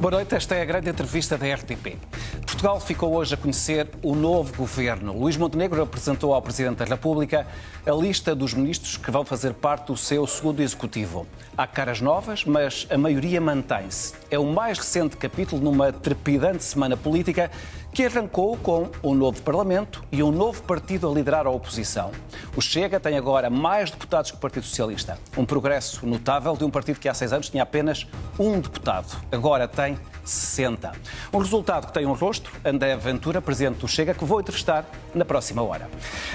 Boa noite, esta é a grande entrevista da RTP. Portugal ficou hoje a conhecer o novo governo. Luís Montenegro apresentou ao Presidente da República a lista dos ministros que vão fazer parte do seu segundo executivo. Há caras novas, mas a maioria mantém-se. É o mais recente capítulo numa trepidante semana política que arrancou com um novo Parlamento e um novo partido a liderar a oposição. O Chega tem agora mais deputados que o Partido Socialista. Um progresso notável de um partido que há 6 anos tinha apenas um deputado. Agora tem 60. Um resultado que tem um rosto, André Ventura, presidente do Chega, que vou entrevistar na próxima hora.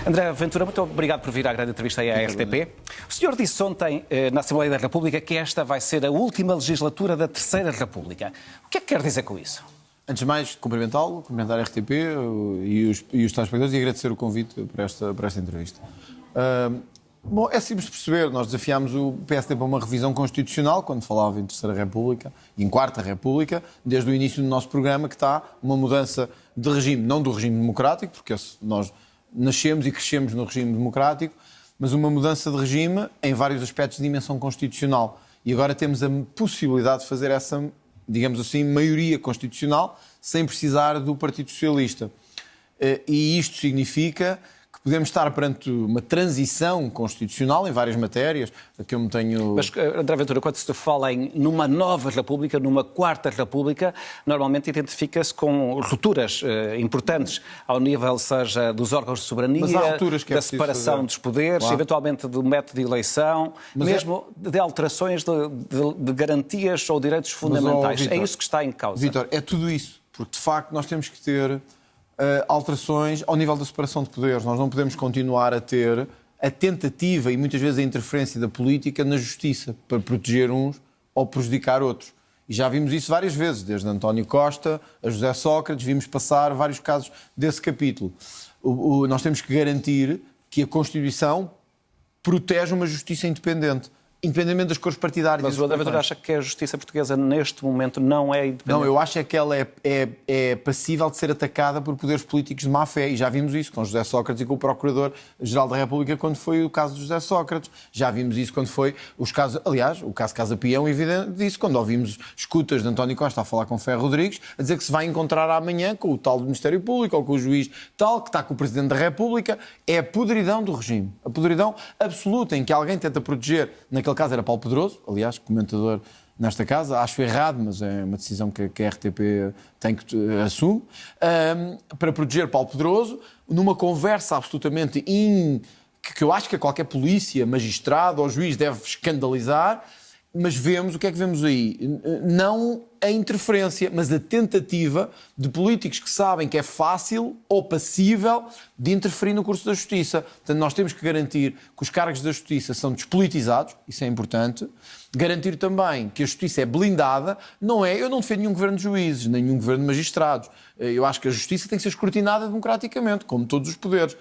André Ventura, muito obrigado por vir à grande entrevista aí à RTP. O senhor disse ontem na Assembleia da República que esta vai ser a última legislatura da Terceira República. O que é que quer dizer com isso? Antes de mais, cumprimentá-lo, cumprimentar a RTP e os telespectadores e agradecer o convite para esta entrevista. Bom, é simples de perceber, nós desafiámos o PSD para uma revisão constitucional, quando falava em Terceira República e em Quarta República, desde o início do nosso programa, que está uma mudança de regime, não do regime democrático, porque nós nascemos e crescemos no regime democrático, mas uma mudança de regime em vários aspectos de dimensão constitucional. E agora temos a possibilidade de fazer essa, digamos assim, maioria constitucional, sem precisar do Partido Socialista. E isto significa que podemos estar perante uma transição constitucional em várias matérias, que eu me tenho... Mas, André Ventura, quando se fala em numa nova república, numa quarta república, normalmente identifica-se com rupturas importantes ao nível, seja dos órgãos de soberania, da separação dos poderes, claro, eventualmente do método de eleição, mas mesmo de alterações de garantias ou direitos fundamentais. Mas, Vítor, é isso que está em causa. Vítor, é tudo isso, porque de facto nós temos que ter alterações ao nível da separação de poderes. Nós não podemos continuar a ter a tentativa e muitas vezes a interferência da política na justiça para proteger uns ou prejudicar outros. E já vimos isso várias vezes, desde António Costa a José Sócrates, vimos passar vários casos desse capítulo. Nós temos que garantir que a Constituição protege uma justiça independente, independentemente das cores partidárias. Mas o André Ventura acha que a justiça portuguesa neste momento não é independente? Não, eu acho é que ela é passível de ser atacada por poderes políticos de má fé, e já vimos isso com José Sócrates e com o Procurador-Geral da República quando foi o caso de José Sócrates. Já vimos isso quando foi os casos, aliás, o caso Casa Pia é um evidente disso, quando ouvimos escutas de António Costa a falar com Ferro Rodrigues, a dizer que se vai encontrar amanhã com o tal do Ministério Público ou com o juiz tal, que está com o Presidente da República. É a podridão do regime, a podridão absoluta em que alguém tenta proteger, naquele caso era Paulo Pedroso, aliás, comentador nesta casa, acho errado, mas é uma decisão que a RTP tem que assume, para proteger Paulo Pedroso, numa conversa absolutamente que eu acho que qualquer polícia, magistrado ou juiz deve escandalizar, mas vemos, o que é que vemos aí? Não a interferência, mas a tentativa de políticos que sabem que é fácil ou passível de interferir no curso da justiça. Portanto, nós temos que garantir que os cargos da justiça são despolitizados, isso é importante. Garantir também que a justiça é blindada. Eu não defendo nenhum governo de juízes, nem nenhum governo de magistrados. Eu acho que a justiça tem que ser escrutinada democraticamente, como todos os poderes.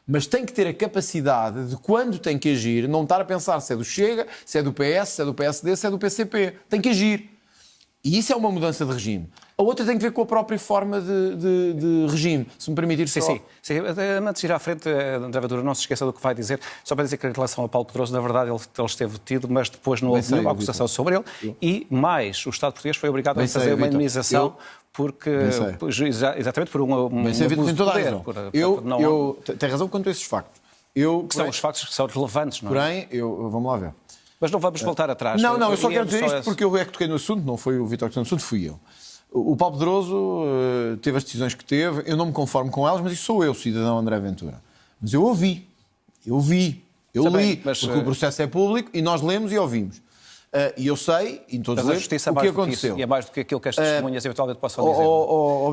Mas tem que ter a capacidade de, quando tem que agir, não estar a pensar se é do Chega, se é do PS, se é do PSD, se é do PCP. Tem que agir. E isso é uma mudança de regime. A outra tem que ver com a própria forma de regime, se me permitir só. Sim. Antes de ir à frente, André Ventura, não se esqueça do que vai dizer. Só para dizer que em relação a Paulo Pedroso, na verdade, ele esteve detido, mas depois não houve nenhuma acusação sobre ele. E mais, o Estado português foi obrigado a fazer uma indemnização porque, exatamente por um abuso de poder. Tem razão quanto a esses factos. São os factos que são relevantes, não é? Porém, vamos lá ver. Mas não vamos voltar atrás. Não, eu só quero dizer isto porque eu é que toquei no assunto, não foi o Vítor que tocou no assunto, fui eu. O Paulo Pedroso teve as decisões que teve, eu não me conformo com elas, mas isso sou eu, cidadão André Ventura. Mas eu li, porque o processo é público e nós lemos e ouvimos. E eu sei, em todos os o que aconteceu. E é mais do que aquilo que as testemunhas eventualmente possam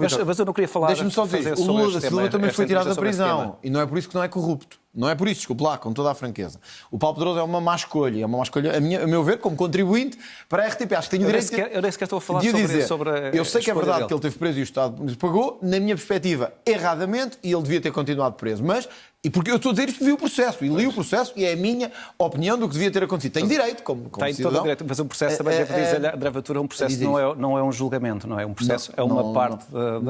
dizer. Mas eu não queria falar... Deixa-me só dizer, o Lula da Silva também foi tirado da prisão. E não é por isso que não é corrupto. Não é por isso, desculpe lá, com toda a franqueza. O Paulo Pedroso é uma má escolha. É uma má escolha, a meu ver, como contribuinte para a RTP. Acho que tenho direito eu nem sequer estou a falar sobre eu sei que é verdade que ele teve preso e o Estado pagou, na minha perspectiva, erradamente, e ele devia ter continuado preso. Mas, e porque eu estou a dizer isto, vi o processo, e li o processo, e é a minha opinião do que devia ter acontecido. Tenho direito, como tem cidadão. Todo o direito, mas um processo também, devo dizer, André Ventura, um processo não é um julgamento, não é? Um processo é uma parte...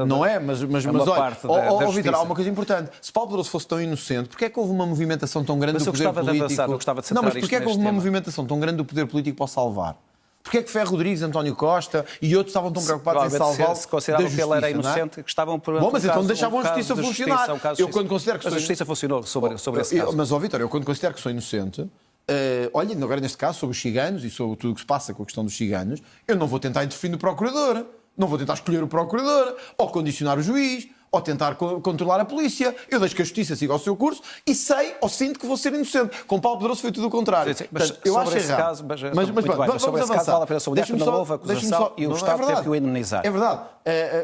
Não é, mas olha, Vítor, há uma coisa importante. Se Paulo Pedroso fosse tão inocente, porque é que houve uma movimentação tão grande do poder político? Eu gostava de centrar mas porquê é que houve uma movimentação tão grande do poder político para o salvar? Porque é que Ferro Rodrigues, António Costa e outros estavam tão preocupados em salvá-lo se consideravam que ele era inocente, que estavam por Bom, mas então deixavam a justiça funcionar. Eu quando considero que mas a justiça funcionou sobre esse caso. Mas, Vítor, eu quando considero que sou inocente, olha, agora neste caso, sobre os ciganos e sobre tudo o que se passa com a questão dos ciganos, eu não vou tentar interferir no procurador, não vou tentar escolher o procurador, ou condicionar o juiz, ou tentar controlar a polícia. Eu deixo que a justiça siga o seu curso e sei ou sinto que vou ser inocente. Com Paulo Pedroso foi tudo o contrário. Sim, mas portanto, eu acho errado. Caso, sobre esse caso, vale a pena sublinhar que não houve acusação e o Estado teve que o indemnizar. É verdade.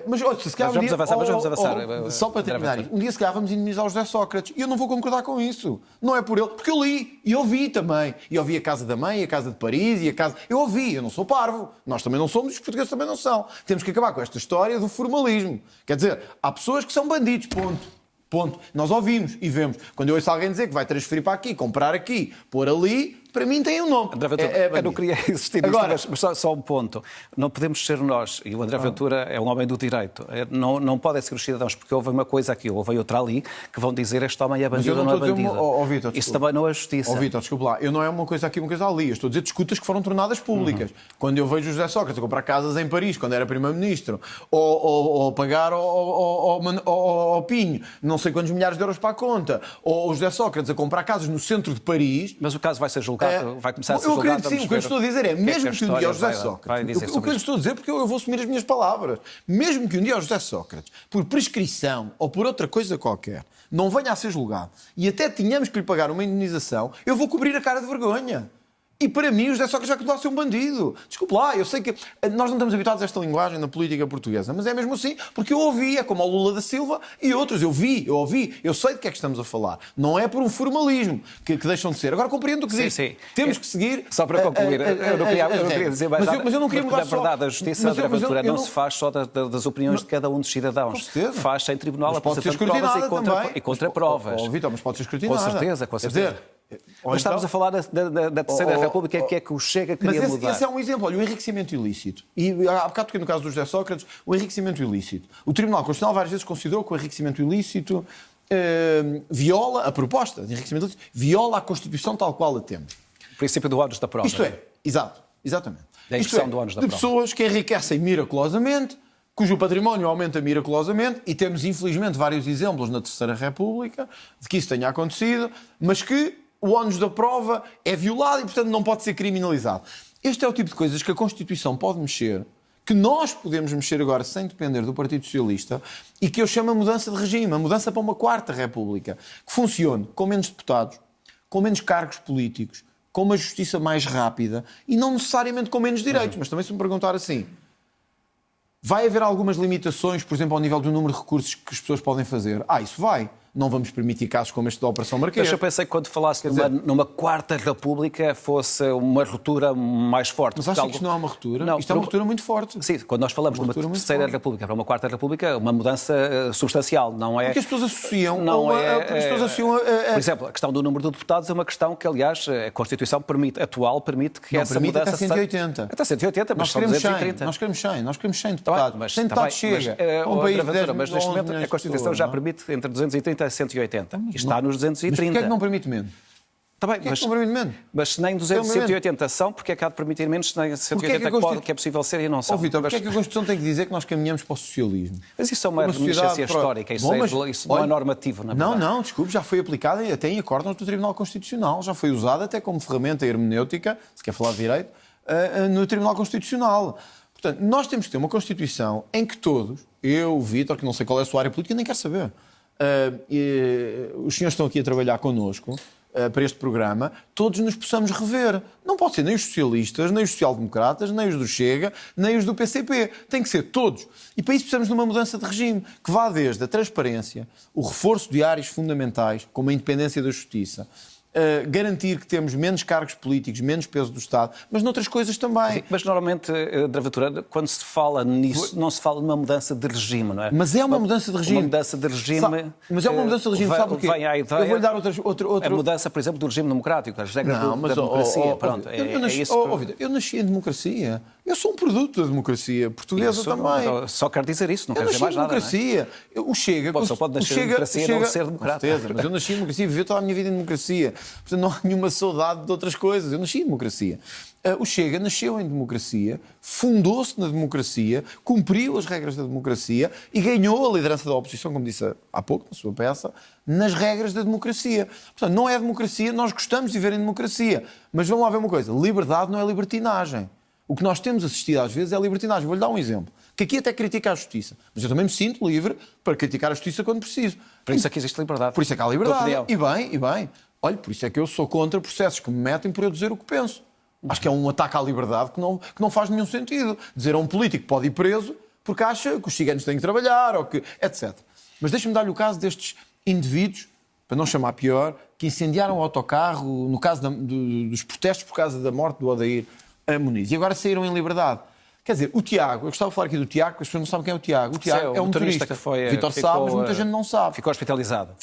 Mas olha, se calhar vamos avançar. Só para terminar isto, um dia se calhar vamos indemnizar o José Sócrates. E eu não vou concordar com isso. Não é por ele. Porque eu li e ouvi também. E ouvi a Casa da Mãe, a Casa de Paris e a Casa... Eu ouvi. Eu não sou parvo. Nós também não somos, os portugueses também não são. Temos que acabar com esta história do formalismo. Quer dizer, há pessoas que são bandidos. Ponto. Nós ouvimos e vemos. Quando eu ouço alguém dizer que vai transferir para aqui, comprar aqui, pôr ali, para mim tem um nome. André Ventura, eu não queria insistir nisto, mas só um ponto. Não podemos ser nós, e o André Ventura é um homem do direito, não podem ser os cidadãos, porque houve uma coisa aqui, houve outra ali, que vão dizer este homem é bandido ou não é bandido. Vítor, isso também não é justiça. Vítor, desculpa lá, eu não é uma coisa aqui, uma coisa ali. Eu estou a dizer disputas que foram tornadas públicas. Quando eu vejo o José Sócrates a comprar casas em Paris, quando era primeiro-ministro, ou pagar ao Pinho não sei quantos milhares de euros para a conta, ou o José Sócrates a comprar casas no centro de Paris... Mas o caso vai ser julgado, vai começar a ser eu julgado. Acredito sim, o que eu estou a dizer é, mesmo que um dia o José Sócrates... O que eu estou a dizer, porque eu vou assumir as minhas palavras, mesmo que um dia o José Sócrates, por prescrição ou por outra coisa qualquer, não venha a ser julgado e até tínhamos que lhe pagar uma indemnização, eu vou cobrir a cara de vergonha. E para mim o José Sócrates vai continuar a ser um bandido. Desculpe lá, eu sei que nós não estamos habituados a esta linguagem na política portuguesa, mas é mesmo assim, porque eu ouvi, é como o Lula da Silva e outros, eu ouvi, eu sei de que é que estamos a falar. Não é por um formalismo que deixam de ser. Agora compreendo o que diz. Sim. Temos que seguir... Só para concluir, eu não queria dizer mais nada, mas eu não queria mudar na verdade, a justiça, André Ventura, não se faz só das opiniões de cada um dos cidadãos. Faz sem tribunal, apresentando provas e contra-provas. Vítor, mas pode ser escrutinada. Com certeza. Mas estamos a falar da Terceira República, que é que o Chega queria mudar. Mas esse é um exemplo. Olha, o enriquecimento ilícito. E há bocado toquei no caso do José Sócrates, o enriquecimento ilícito. O Tribunal Constitucional várias vezes considerou que o enriquecimento ilícito viola, a proposta de enriquecimento ilícito, viola a Constituição tal qual a temos. O princípio do ónus da prova. Isto é, exatamente. Da expressão do ónus da prova. De pessoas que enriquecem miraculosamente, cujo património aumenta miraculosamente, e temos infelizmente vários exemplos na Terceira República de que isso tenha acontecido, mas que o ónus da prova é violado e, portanto, não pode ser criminalizado. Este é o tipo de coisas que a Constituição pode mexer, que nós podemos mexer agora sem depender do Partido Socialista e que eu chamo a mudança de regime, a mudança para uma quarta República, que funcione com menos deputados, com menos cargos políticos, com uma justiça mais rápida e não necessariamente com menos direitos. Mas também se me perguntar assim, vai haver algumas limitações, por exemplo, ao nível do número de recursos que as pessoas podem fazer? Isso vai. Não vamos permitir casos como este da Operação Marquês. Mas eu pensei que quando falasse numa quarta república fosse uma ruptura mais forte. Mas acha que isto não é uma ruptura? Não, isto é uma ruptura muito forte. Sim, quando nós falamos de uma terceira república para uma quarta república, uma mudança substancial, não é... Porque as pessoas associam... Por exemplo, a questão do número de deputados é uma questão que, aliás, a Constituição atual permite que essa mudança... Até 180. Até 180, mas são 230. Nós queremos 100 deputados. 100 deputados chega. Mas neste momento a Constituição já permite entre 230 a 180. E está nos 230. Mas porquê é que não permite menos? Está bem, mas se nem 180 são, porque é que há de permitir menos, se nem 180 que é possível ser e não são. Vítor, porque é que a Constituição tem que dizer que nós caminhamos para o socialismo? Mas isso é uma reminiscência histórica, isso não é normativo, na verdade. Não, desculpe, já foi aplicada até em acórdãos do Tribunal Constitucional, já foi usada até como ferramenta hermenêutica, se quer falar de direito, no Tribunal Constitucional. Portanto, nós temos que ter uma Constituição em que todos, eu, o Vítor, que não sei qual é a sua área política, nem quero saber, os senhores estão aqui a trabalhar connosco para este programa, todos nos possamos rever. Não pode ser nem os socialistas, nem os social-democratas, nem os do Chega, nem os do PCP. Tem que ser todos. E para isso precisamos de uma mudança de regime que vá desde a transparência, o reforço de áreas fundamentais, como a independência da justiça, garantir que temos menos cargos políticos, menos peso do Estado, mas noutras coisas também. Sim, mas normalmente, André Ventura, quando se fala nisso, não se fala de uma mudança de regime, não é? Mas é uma mudança de regime. Uma mudança de regime. Mas é uma mudança de regime, sabe o quê? Vem à ideia, eu vou-lhe dar outra... A mudança, por exemplo, do regime democrático, as regras da democracia. Pronto, eu nasci em democracia. Eu sou um produto da democracia portuguesa também. Só quero dizer isso, não quero dizer mais nada. Democracia. O Chega... Só pode nascer em democracia e não ser democrata. Mas eu nasci em democracia, vivi toda a minha vida em democracia. Portanto, não há nenhuma saudade de outras coisas. Eu nasci em democracia. O Chega nasceu em democracia, fundou-se na democracia, cumpriu as regras da democracia e ganhou a liderança da oposição, como disse há pouco, na sua peça, nas regras da democracia. Portanto, não é democracia, nós gostamos de viver em democracia. Mas vamos lá ver uma coisa, liberdade não é libertinagem. O que nós temos assistido às vezes é libertinagem. Vou-lhe dar um exemplo, que aqui até critica a justiça, mas eu também me sinto livre para criticar a justiça quando preciso. Por isso é que existe liberdade. Por isso é que há liberdade. E bem. Olha, por isso é que eu sou contra processos que me metem por eu dizer o que penso. Acho que é um ataque à liberdade que não faz nenhum sentido. Dizer a um político que pode ir preso porque acha que os ciganos têm que trabalhar, ou que, etc. Mas deixa-me dar-lhe o caso destes indivíduos, para não chamar pior, que incendiaram o autocarro no caso dos protestos por causa da morte do Odair Muniz. E agora saíram em liberdade. Quer dizer, o Tiago, eu gostava de falar aqui do Tiago, porque as pessoas não sabem quem é o Tiago. O Tiago é um motorista que foi, Vítor sabe, mas muita gente não sabe. Ficou hospitalizado.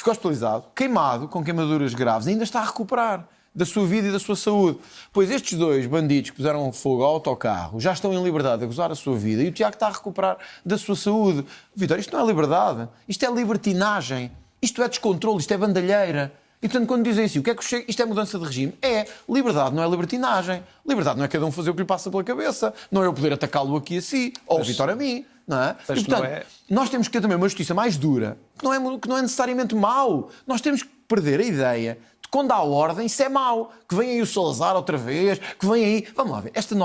Queimado, com queimaduras graves, ainda está a recuperar da sua vida e da sua saúde. Pois estes dois bandidos que puseram fogo ao autocarro já estão em liberdade a gozar a sua vida e o Tiago está a recuperar da sua saúde. Vítor, isto não é liberdade, isto é libertinagem, isto é descontrole, isto é bandalheira. E, portanto, quando dizem assim, o que é que chega? Isto é mudança de regime? É. Liberdade não é libertinagem. Liberdade não é cada um fazer o que lhe passa pela cabeça. Não é eu poder atacá-lo aqui a si, ou o Vítor a mim. Não é? E, portanto, nós temos que ter também uma justiça mais dura, que não é necessariamente mau. Nós temos que perder a ideia de quando há ordem, isso é mau. Que vem aí o Salazar outra vez, que vem aí... Vamos lá ver, esta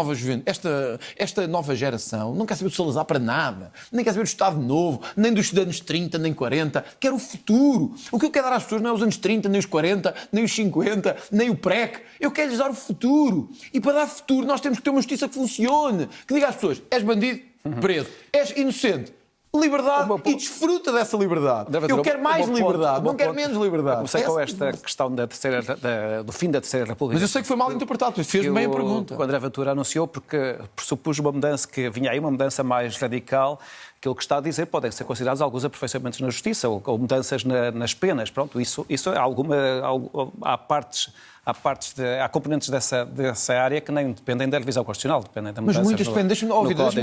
nova geração não quer saber do Salazar para nada. Nem quer saber do Estado Novo, nem dos anos 30, nem 40. Quer o futuro. O que eu quero dar às pessoas não é os anos 30, nem os 40, nem os 50, nem o PREC. Eu quero-lhes dar o futuro. E para dar futuro nós temos que ter uma justiça que funcione. Que diga às pessoas, és bandido, preso. És inocente. Liberdade e desfruta dessa liberdade. Eu quero mais liberdade, não quero menos liberdade. Comecei com esta questão do fim da Terceira República. Mas eu sei que foi mal interpretado, fez-me bem a pergunta. O André Ventura anunciou porque pressupus uma mudança, que vinha aí uma mudança mais radical. Aquilo que está a dizer podem ser considerados alguns aperfeiçoamentos na justiça ou mudanças nas penas. Pronto, isso há componentes dessa área que nem dependem da revisão constitucional, dependem da mudança. Mas muitas dependem. Deixa-me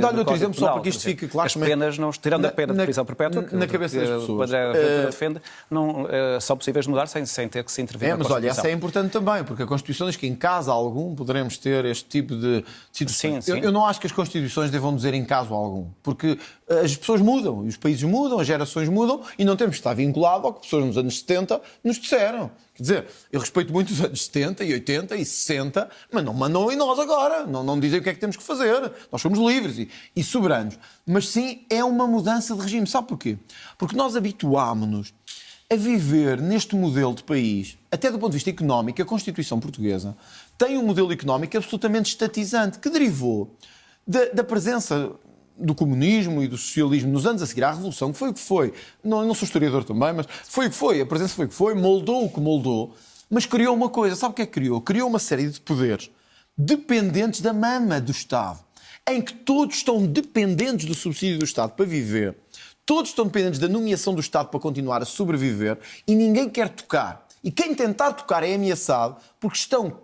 dar-lhe outro exemplo só para que isto fique claro. As penas, tirando a pena de prisão perpétua, na cabeça das pessoas, o André Ventura defende, não são possíveis de mudar sem ter que se intervir na Constituição. Mas olha, essa é importante também, porque a Constituição diz que em caso algum poderemos ter este tipo de situações. Sim. Eu não acho que as Constituições devam dizer em caso algum, porque as pessoas mudam, e os países mudam, as gerações mudam, e não temos que estar vinculado ao que pessoas nos anos 70 nos disseram. Quer dizer, eu respeito muito os anos 70 e 80 e 60, mas não mandam em nós agora. Não dizem o que é que temos que fazer. Nós somos livres e soberanos. Mas sim, é uma mudança de regime. Sabe porquê? Porque nós habituámos-nos a viver neste modelo de país, até do ponto de vista económico. A Constituição portuguesa tem um modelo económico absolutamente estatizante, que derivou da presença do comunismo e do socialismo nos anos a seguir à Revolução, que foi o que foi. Não sou historiador também, mas foi o que foi. A presença foi o que foi, moldou o que moldou, mas criou uma coisa. Sabe o que é que criou? Criou uma série de poderes dependentes da mama do Estado, em que todos estão dependentes do subsídio do Estado para viver, todos estão dependentes da nomeação do Estado para continuar a sobreviver e ninguém quer tocar. E quem tentar tocar é ameaçado porque estão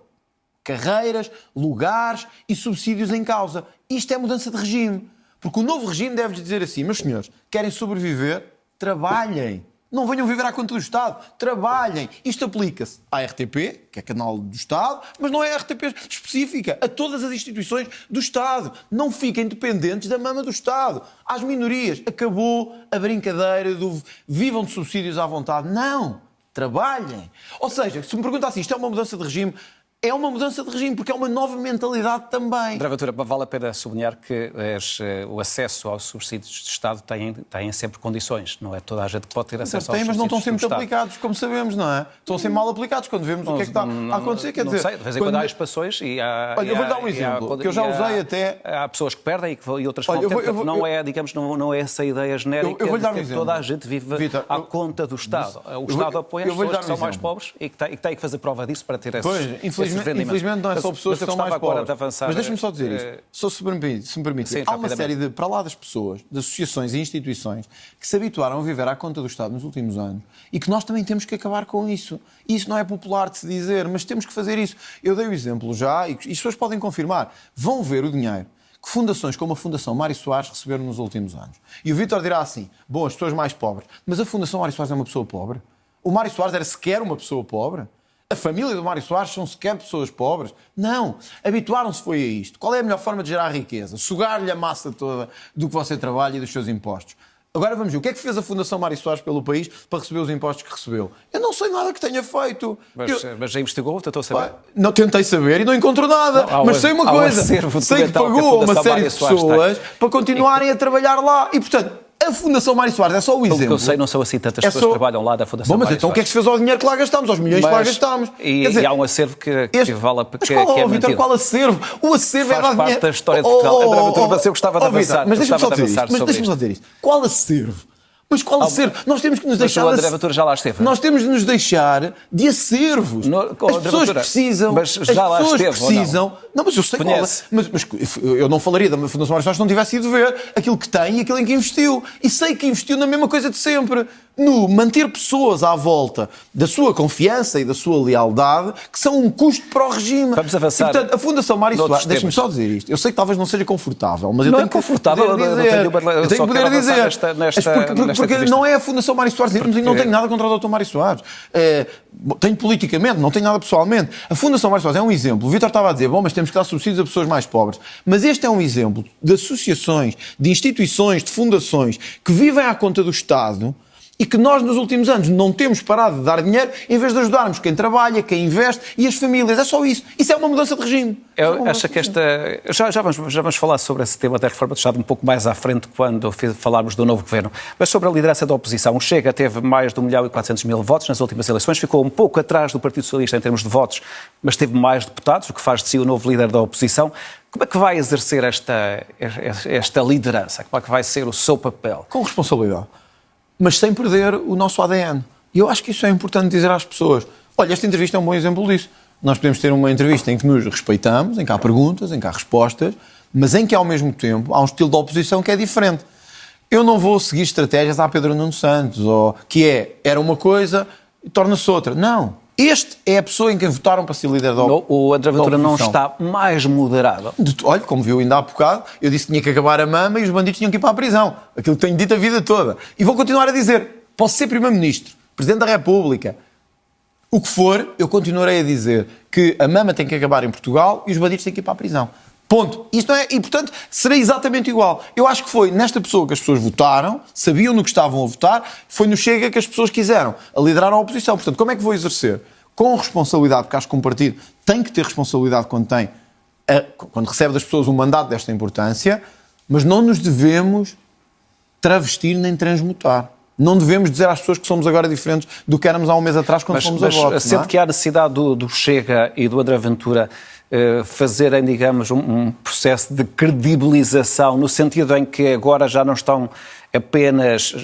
carreiras, lugares e subsídios em causa. Isto é mudança de regime. Porque o novo regime deve dizer assim, meus senhores, querem sobreviver? Trabalhem. Não venham viver à conta do Estado. Trabalhem. Isto aplica-se à RTP, que é canal do Estado, mas não é a RTP específica. A todas as instituições do Estado. Não fiquem dependentes da mama do Estado. Às minorias. Acabou a brincadeira do vivam de subsídios à vontade. Não. Trabalhem. Ou seja, se me pergunta assim, isto é uma mudança de regime... É uma mudança de regime, porque é uma nova mentalidade também. André Ventura, vale a pena sublinhar que o acesso aos subsídios de Estado tem sempre condições. Não é toda a gente que pode ter acesso aos subsídios. Mas não estão sempre aplicados, como sabemos, não é? Estão sempre mal aplicados quando vemos o que é que está a acontecer. Quer dizer, sei, de vez em quando há expansões e há... Olha, eu vou-lhe dar um exemplo, que eu já usei até... Há pessoas que perdem e outras que vão ter. Não é essa ideia genérica de que toda a gente vive à conta do Estado. O Estado apoia as pessoas que são mais pobres e que têm que fazer prova disso para ter esses Infelizmente não é só pessoas que são mais pobres. Mas deixa-me só dizer isto, se me permite. Sim, há uma série de, para lá das pessoas, de associações e instituições que se habituaram a viver à conta do Estado nos últimos anos e que nós também temos que acabar com isso. Isso não é popular de se dizer, mas temos que fazer isso. Eu dei o exemplo já e as pessoas podem confirmar. Vão ver o dinheiro que fundações como a Fundação Mário Soares receberam nos últimos anos. E o Vítor dirá assim, bom, as pessoas mais pobres, mas a Fundação Mário Soares é uma pessoa pobre? O Mário Soares era sequer uma pessoa pobre? A família do Mário Soares são sequer pessoas pobres? Não. Habituaram-se foi a isto. Qual é a melhor forma de gerar riqueza? Sugar-lhe a massa toda do que você trabalha e dos seus impostos. Agora vamos ver, o que é que fez a Fundação Mário Soares pelo país para receber os impostos que recebeu? Eu não sei nada que tenha feito. Mas já investigou? Tentou saber? Não tentei saber e não encontro nada. Não, mas sei uma coisa, sei que pagou uma série de pessoas para continuarem a trabalhar lá. E, portanto, a Fundação Mário Soares é só o exemplo. Pelo que eu sei, não são assim tantas pessoas que trabalham lá da Fundação Mário Soares. Mas então o que é que se fez ao dinheiro que lá gastámos, aos milhões que lá gastámos? E há um acervo que vale a pena. Mas Vitor, qual acervo? O acervo é dar dinheiro. Faz parte da história de Portugal. Eu gostava de avançar. Mas deixa-me só dizer isto. Qual acervo? Mas qual acervo? Nós temos que nos deixar... Mas o André Ventura já lá esteve. Nós temos de nos deixar de acervos. As pessoas precisam... Mas já lá esteve, precisam... Não, mas eu sei qual é. Mas eu não falaria da Fundação Mário Soares se não tivesse ido ver aquilo que tem e aquilo em que investiu. E sei que investiu na mesma coisa de sempre. No manter pessoas à volta da sua confiança e da sua lealdade, que são um custo para o regime. Vamos avançar. E, portanto, a Fundação Mário Soares... Deixa-me só dizer isto. Eu sei que talvez não seja confortável, mas eu tenho que confortável, eu tenho que poder dizer. Porque não é a Fundação Mário Soares, não tenho nada contra o Dr. Mário Soares. Tenho politicamente, não tenho nada pessoalmente. A Fundação Mário Soares é um exemplo. O Vítor estava a dizer, bom, mas temos que dar subsídios a pessoas mais pobres. Mas este é um exemplo de associações, de instituições, de fundações que vivem à conta do Estado e que nós, nos últimos anos, não temos parado de dar dinheiro em vez de ajudarmos quem trabalha, quem investe e as famílias. É só isso. Isso é uma mudança de regime. Eu acho que já vamos falar sobre esse tema da reforma do Estado um pouco mais à frente quando falarmos do novo governo. Mas sobre a liderança da oposição, o Chega teve mais de 1.400.000 votos nas últimas eleições, ficou um pouco atrás do Partido Socialista em termos de votos, mas teve mais deputados, o que faz de si o novo líder da oposição. Como é que vai exercer esta liderança? Como é que vai ser o seu papel? Com responsabilidade. Mas sem perder o nosso ADN. E eu acho que isso é importante dizer às pessoas. Olha, esta entrevista é um bom exemplo disso. Nós podemos ter uma entrevista em que nos respeitamos, em que há perguntas, em que há respostas, mas em que, ao mesmo tempo, há um estilo de oposição que é diferente. Eu não vou seguir estratégias à Pedro Nuno Santos, ou que era uma coisa e torna-se outra. Não. Este é a pessoa em quem votaram para ser líder da oposição. O André Ventura não está mais moderado. Olha, como viu ainda há bocado, eu disse que tinha que acabar a mama e os bandidos tinham que ir para a prisão. Aquilo que tenho dito a vida toda. E vou continuar a dizer. Posso ser Primeiro-Ministro, Presidente da República, o que for, eu continuarei a dizer que a mama tem que acabar em Portugal e os bandidos têm que ir para a prisão. Ponto. Isto não é... E, portanto, será exatamente igual. Eu acho que foi nesta pessoa que as pessoas votaram, sabiam no que estavam a votar, foi no Chega que as pessoas quiseram, a liderar a oposição. Portanto, como é que vou exercer? Com responsabilidade, porque acho que um partido tem que ter responsabilidade quando recebe das pessoas um mandato desta importância, mas não nos devemos travestir nem transmutar. Não devemos dizer às pessoas que somos agora diferentes do que éramos há um mês atrás quando fomos a voto. Sendo que há necessidade do Chega e do André Ventura fazerem, digamos, um processo de credibilização, no sentido em que agora já não estão apenas,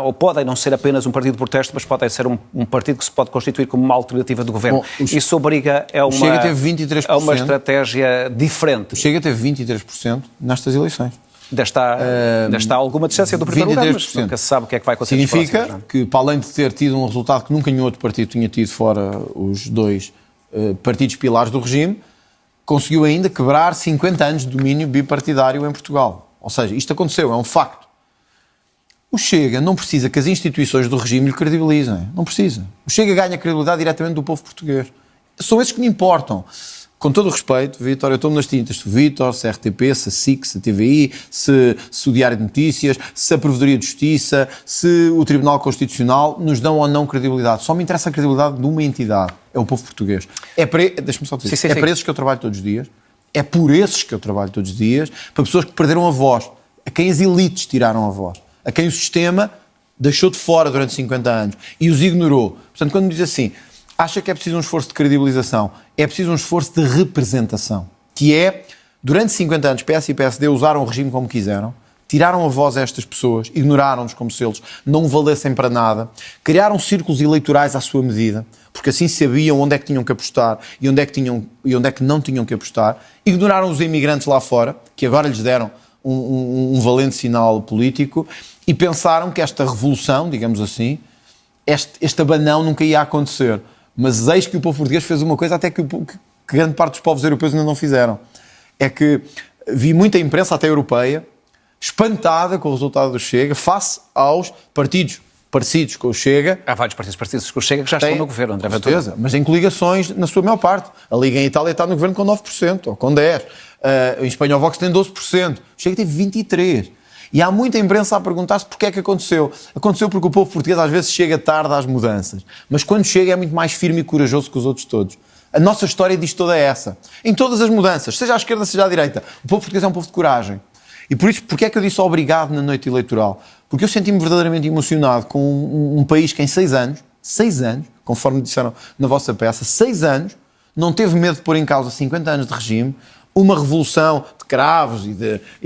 ou podem não ser apenas um partido de protesto, mas podem ser um partido que se pode constituir como uma alternativa do governo. Bom, isso obriga o Chega teve 23%, a uma estratégia diferente. O Chega teve 23% nestas eleições. Ainda está alguma distância do primeiro lugar, mas nunca se sabe o que é que vai acontecer. Significa que, para além de ter tido um resultado que nunca nenhum outro partido tinha tido, fora os dois partidos pilares do regime, conseguiu ainda quebrar 50 anos de domínio bipartidário em Portugal. Ou seja, isto aconteceu, é um facto. O Chega não precisa que as instituições do regime lhe credibilizem. Não precisa. O Chega ganha credibilidade diretamente do povo português. São esses que me importam. Com todo o respeito, Vítor, eu estou-me nas tintas. Se o Vítor, se a RTP, se a SIC, se a TVI, se o Diário de Notícias, se a Provedoria de Justiça, se o Tribunal Constitucional nos dão ou não credibilidade. Só me interessa a credibilidade de uma entidade. É o povo português. Deixa-me só dizer. Sim. Para esses que eu trabalho todos os dias. É por esses que eu trabalho todos os dias. Para pessoas que perderam a voz. A quem as elites tiraram a voz. A quem o sistema deixou de fora durante 50 anos. E os ignorou. Portanto, quando me diz assim... Acha que é preciso um esforço de credibilização? É preciso um esforço de representação. Que é, durante 50 anos, PS e PSD usaram o regime como quiseram, tiraram a voz a estas pessoas, ignoraram-nos como se eles não valessem para nada, criaram círculos eleitorais à sua medida, porque assim sabiam onde é que tinham que apostar e onde é que não tinham que apostar, ignoraram os imigrantes lá fora, que agora lhes deram um valente sinal político, e pensaram que esta revolução, digamos assim, este abanão nunca ia acontecer. Mas eis que o povo português fez uma coisa até que grande parte dos povos europeus ainda não fizeram. É que vi muita imprensa, até europeia, espantada com o resultado do Chega, face aos partidos parecidos com o Chega. Há vários partidos parecidos com o Chega que já estão no governo, André Ventura. Com certeza, mas em coligações na sua maior parte. A Liga em Itália está no governo com 9% ou com 10%. Em Espanha o Vox tem 12%. O Chega teve 23%. E há muita imprensa a perguntar-se porque é que aconteceu. Aconteceu porque o povo português às vezes chega tarde às mudanças. Mas quando chega é muito mais firme e corajoso que os outros todos. A nossa história diz toda essa. Em todas as mudanças, seja à esquerda, seja à direita. O povo português é um povo de coragem. E por isso, porque é que eu disse obrigado na noite eleitoral? Porque eu senti-me verdadeiramente emocionado com um país que em 6 anos, conforme disseram na vossa peça, 6 anos, não teve medo de pôr em causa 50 anos de regime, uma revolução de cravos e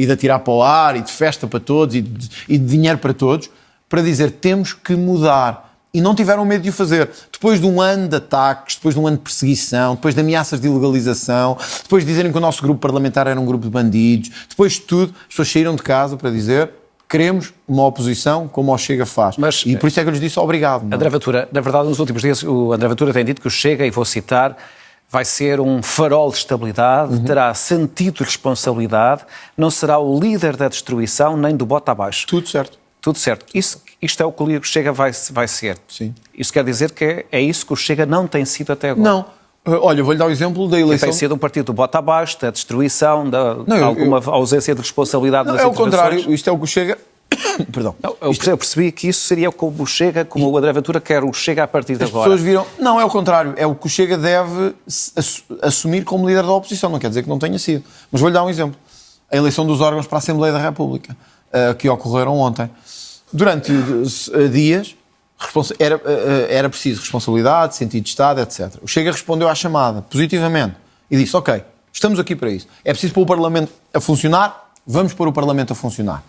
de atirar para o ar e de festa para todos e de dinheiro para todos, para dizer temos que mudar. E não tiveram medo de o fazer. Depois de um ano de ataques, depois de um ano de perseguição, depois de ameaças de ilegalização, depois de dizerem que o nosso grupo parlamentar era um grupo de bandidos, depois de tudo, as pessoas saíram de casa para dizer queremos uma oposição como o Chega faz. E por isso é que eu lhes disse obrigado. André Ventura, na verdade, nos últimos dias, o André Ventura tem dito que o Chega, e vou citar, vai ser um farol de estabilidade, terá sentido de responsabilidade, não será o líder da destruição nem do bota abaixo. Tudo certo. Tudo certo. Isto é o que o Chega vai ser. Sim. Isso quer dizer que é isso que o Chega não tem sido até agora. Não. Olha, vou-lhe dar o exemplo da eleição... Tem sido um partido do bota abaixo, da destruição, alguma ausência de responsabilidade nas intervenções. É o contrário. Isto é o que o Chega... Perdão. Eu percebi que isso seria como o Chega, como o André Ventura quer o Chega a partir de agora. As pessoas viram... Não, é o contrário. É o que o Chega deve assumir como líder da oposição. Não quer dizer que não tenha sido. Mas vou-lhe dar um exemplo. A eleição dos órgãos para a Assembleia da República, que ocorreram ontem. Durante dias era preciso responsabilidade, sentido de Estado, etc. O Chega respondeu à chamada positivamente e disse, ok, estamos aqui para isso. É preciso pôr o Parlamento a funcionar, vamos pôr o Parlamento a funcionar.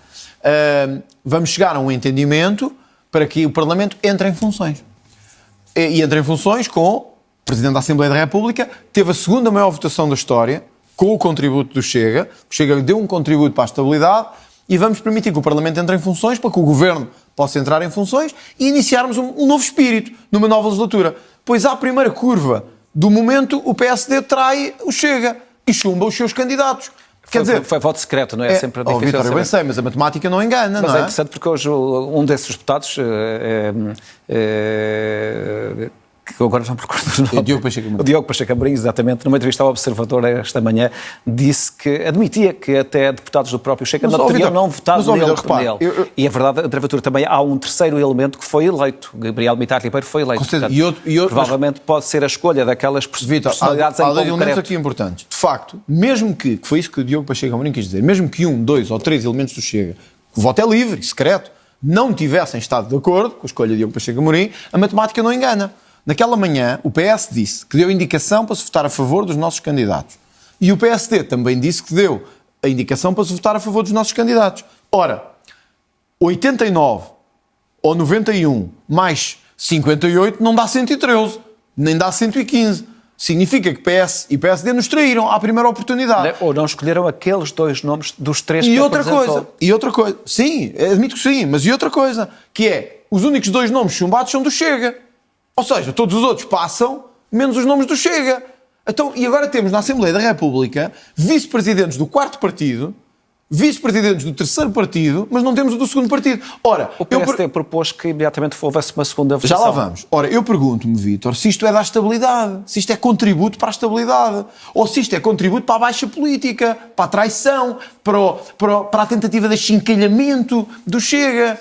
Vamos chegar a um entendimento para que o Parlamento entre em funções. E entre em funções com o Presidente da Assembleia da República, teve a segunda maior votação da história, com o contributo do Chega. O Chega deu um contributo para a estabilidade e vamos permitir que o Parlamento entre em funções para que o Governo possa entrar em funções e iniciarmos um novo espírito, numa nova legislatura. Pois à primeira curva do momento o PSD trai o Chega e chumba os seus candidatos. Quer dizer, foi voto secreto, não é? Sempre difícil Vitor, eu bem sei, mas a matemática não engana, mas não é? É interessante porque hoje um desses deputados, que agora não me recordo o nome. O Diogo Pacheco Amorim, exatamente, numa entrevista ao Observador esta manhã, disse que admitia que até deputados do próprio Chega não teriam não votado nele. E é verdade, André Ventura, também há um terceiro elemento que foi eleito. Gabriel Mitar Ribeiro foi eleito. Portanto, provavelmente pode ser a escolha daquelas personalidades em concreto. Há dois elementos aqui importantes. De facto, mesmo que foi isso que o Diogo Pacheco Amorim quis dizer, mesmo que 1, 2 ou 3 elementos do Chega, o voto é livre, secreto, não tivessem estado de acordo com a escolha de Diogo Pacheco Amorim, a matemática não engana. Naquela manhã, o PS disse que deu indicação para se votar a favor dos nossos candidatos. E o PSD também disse que deu a indicação para se votar a favor dos nossos candidatos. Ora, 89 ou 91 mais 58 não dá 113, nem dá 115. Significa que PS e PSD nos traíram à primeira oportunidade. Ou não escolheram aqueles dois nomes dos três que apresentou. E outra coisa, sim, admito que sim, mas e outra coisa, que é, os únicos 2 nomes chumbados são do Chega. Ou seja, todos os outros passam, menos os nomes do Chega. Então, e agora temos na Assembleia da República vice-presidentes do 4º partido, vice-presidentes do 3º partido, mas não temos o do 2º partido. Ora, o PSD propôs que imediatamente houvesse uma segunda votação. Já lá vamos. Ora, eu pergunto-me, Vítor, se isto é da estabilidade, se isto é contributo para a estabilidade, ou se isto é contributo para a baixa política, para a traição, para a tentativa de achincalhamento do Chega.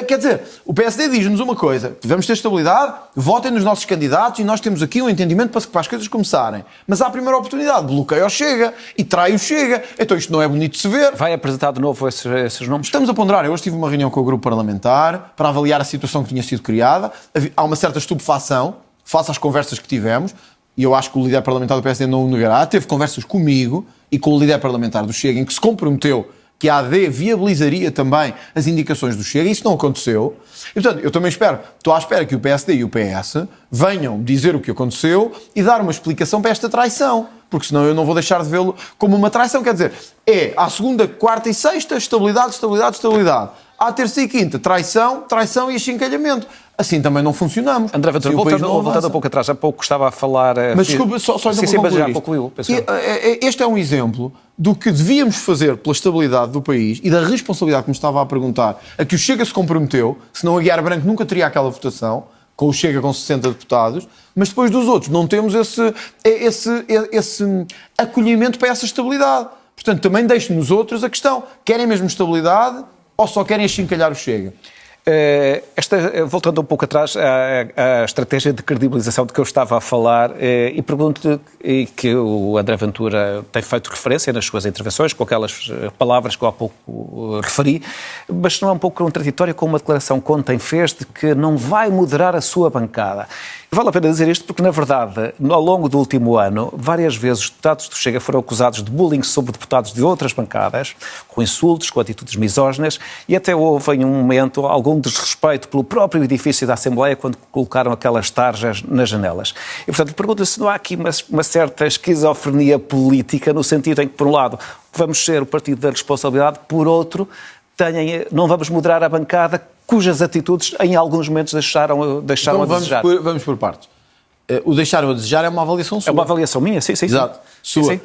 Quer dizer, o PSD diz-nos uma coisa, vamos ter estabilidade, votem nos nossos candidatos e nós temos aqui um entendimento para as coisas começarem. Mas à primeira oportunidade, bloqueia o Chega e trai o Chega. Então isto não é bonito de se ver. Vai apresentar de novo esses nomes? Estamos a ponderar. Eu hoje tive uma reunião com o grupo parlamentar para avaliar a situação que tinha sido criada. Há uma certa estupefação face às conversas que tivemos e eu acho que o líder parlamentar do PSD não o negará. Teve conversas comigo e com o líder parlamentar do Chega em que se comprometeu que a AD viabilizaria também as indicações do Chega. Isso não aconteceu. E, portanto, eu também estou à espera que o PSD e o PS venham dizer o que aconteceu e dar uma explicação para esta traição. Porque senão eu não vou deixar de vê-lo como uma traição. Quer dizer, à segunda, quarta e sexta, estabilidade, estabilidade, estabilidade. À terça e quinta, traição, traição e achincalhamento. assim também não funcionamos. André Ventura, Assim o país não voltando avança. um pouco atrás, há pouco estava a falar... Mas desculpa, só sim, mas já concluiu. Este é um exemplo do que devíamos fazer pela estabilidade do país e da responsabilidade que me estava a perguntar, a que o Chega se comprometeu, senão a Guiar Branco nunca teria aquela votação, com o Chega com 60 deputados, mas depois dos outros não temos esse acolhimento para essa estabilidade. Portanto, também deixe nos outros a questão, querem mesmo estabilidade ou só querem achincalhar o Chega? Voltando um pouco atrás à estratégia de credibilização de que eu estava a falar, e pergunto-lhe, e que o André Ventura tem feito referência nas suas intervenções, com aquelas palavras que eu há pouco referi, mas não é um pouco contraditório com uma declaração que ontem fez de que não vai moderar a sua bancada. Vale a pena dizer isto porque, na verdade, ao longo do último ano, várias vezes os deputados do Chega foram acusados de bullying sobre deputados de outras bancadas, com insultos, com atitudes misóginas, e até houve, em um momento, algum desrespeito pelo próprio edifício da Assembleia quando colocaram aquelas tarjas nas janelas. E, portanto, pergunto-lhe se não há aqui uma certa esquizofrenia política, no sentido em que, por um lado, vamos ser o partido da responsabilidade, por outro, não vamos moderar a bancada cujas atitudes em alguns momentos deixaram a desejar. Vamos por partes. O deixaram a desejar é uma avaliação sua. É uma avaliação minha, sim. Exato. Sua. Sim.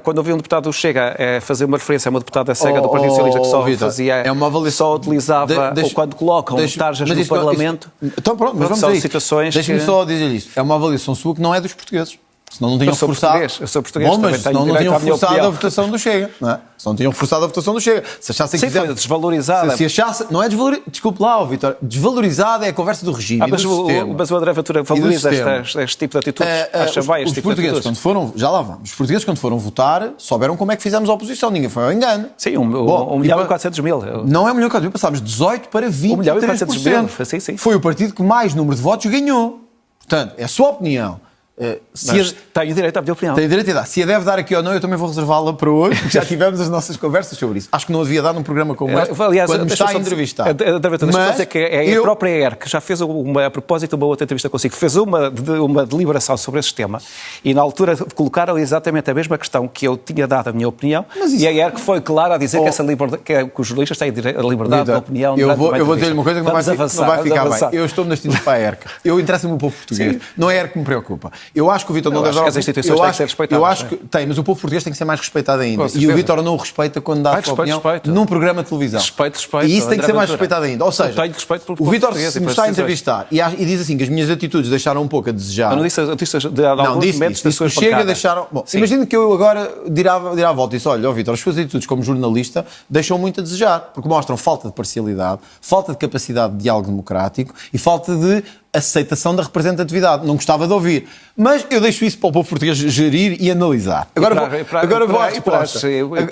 Quando eu vi um deputado do Chega fazer uma referência a uma deputada cega do Partido Socialista que só fazia, só utilizava, ou quando colocam tarjas no Parlamento, então pronto, mas vamos são a situações Deixe-me só dizer isto. É uma avaliação sua que não é dos portugueses. Senão não tinham forçado. Eu sou português. Bom, mas senão não tinham forçado a votação do Chega. Não é? Se não tinham forçado a votação do Chega. Se achassem que foi desvalorizada. Se achasse. Não é desvalorizada. Desculpe lá, Vítor. Desvalorizada é a conversa do regime. Mas o André Ventura valoriza este tipo de atitudes. Acha bem este tipo de atitudes. Quando foram. Já lá vamos. Os portugueses, quando foram votar, souberam como é que fizemos a oposição. Ninguém foi ao engano. Sim, 1.400.000. Não é 1.400.000. Passámos 18 para 23%. 1.400.000. Sim. Foi o partido que mais número de votos ganhou. Portanto, é a sua opinião. Tenho direito à minha opinião. Tenho direito a dar. Se a deve dar aqui ou não, eu também vou reservá-la para hoje, porque já tivemos as nossas conversas sobre isso. Acho que não havia dado num programa como este, quando me está a entrevistar. Deixa-me dizer que a própria ERC já fez, a propósito de uma outra entrevista consigo, fez uma deliberação sobre esse tema e na altura colocaram exatamente a mesma questão que eu tinha dado a minha opinião e a ERC foi clara a dizer que os jornalistas têm a liberdade de opinião. Eu vou dizer-lhe uma coisa que não vai ficar bem. Eu estou nascido para a ERC. Eu interesso-me o povo português. Não é a ERC que me preocupa. Eu acho que o Vítor não deve dar... As instituições têm que ser respeitadas. Eu acho que tem, mas o povo português tem que ser mais respeitado ainda. E o Vítor não o respeita quando dá a sua opinião num programa de televisão. Respeito. E isso tem que ser mais respeitado ainda. Ou seja, o Vítor se me está a entrevistar e diz assim que as minhas atitudes deixaram um pouco a desejar. Eu não disse de alguns momentos das suas Chega deixaram... Bom, imagino que eu agora dirá à volta e disse, olha, Vítor, as suas atitudes como jornalista deixam muito a desejar, porque mostram falta de parcialidade, falta de capacidade de diálogo democrático e falta de aceitação da representatividade. Não gostava de ouvir. Mas eu deixo isso para o povo português gerir e analisar. Agora vou à resposta.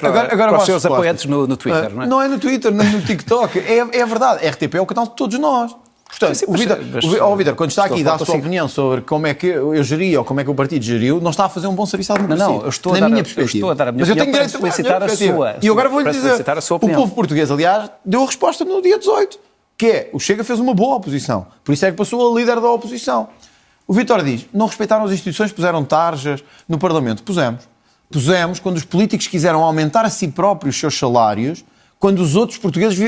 Para os seus apoiantes no Twitter, não é? Não é no Twitter, nem no TikTok. É verdade. A RTP é o canal de todos nós. Portanto, o Vítor, quando está aqui e dá a sua opinião sobre como é que eu geria ou como é que o partido geriu, não está a fazer um bom serviço à democracia. Não, eu estou a dar a minha opinião para solicitar a sua. E agora vou-lhe dizer, o povo português, aliás, deu a resposta no dia 18. Que é, o Chega fez uma boa oposição. Por isso é que passou a líder da oposição. O Vítor diz, não respeitaram as instituições, puseram tarjas no Parlamento. Pusemos quando os políticos quiseram aumentar a si próprios os seus salários, quando os outros portugueses,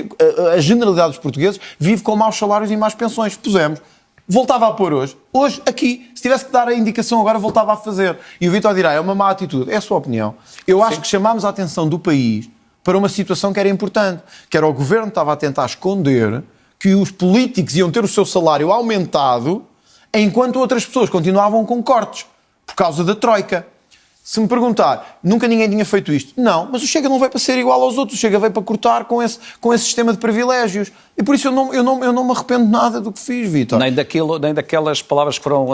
a generalidade dos portugueses, vive com maus salários e más pensões. Pusemos. Voltava a pôr hoje. Hoje, aqui. Se tivesse que dar a indicação agora, voltava a fazer. E o Vítor dirá, é uma má atitude. É a sua opinião. Eu acho que chamámos a atenção do país para uma situação que era importante. Que era o governo que estava a tentar esconder que os políticos iam ter o seu salário aumentado enquanto outras pessoas continuavam com cortes por causa da Troika. Se me perguntar, nunca ninguém tinha feito isto. Não, mas o Chega não veio para ser igual aos outros. O Chega veio para cortar com esse sistema de privilégios. E por isso eu não me arrependo nada do que fiz, Vítor. Nem daquelas palavras que foram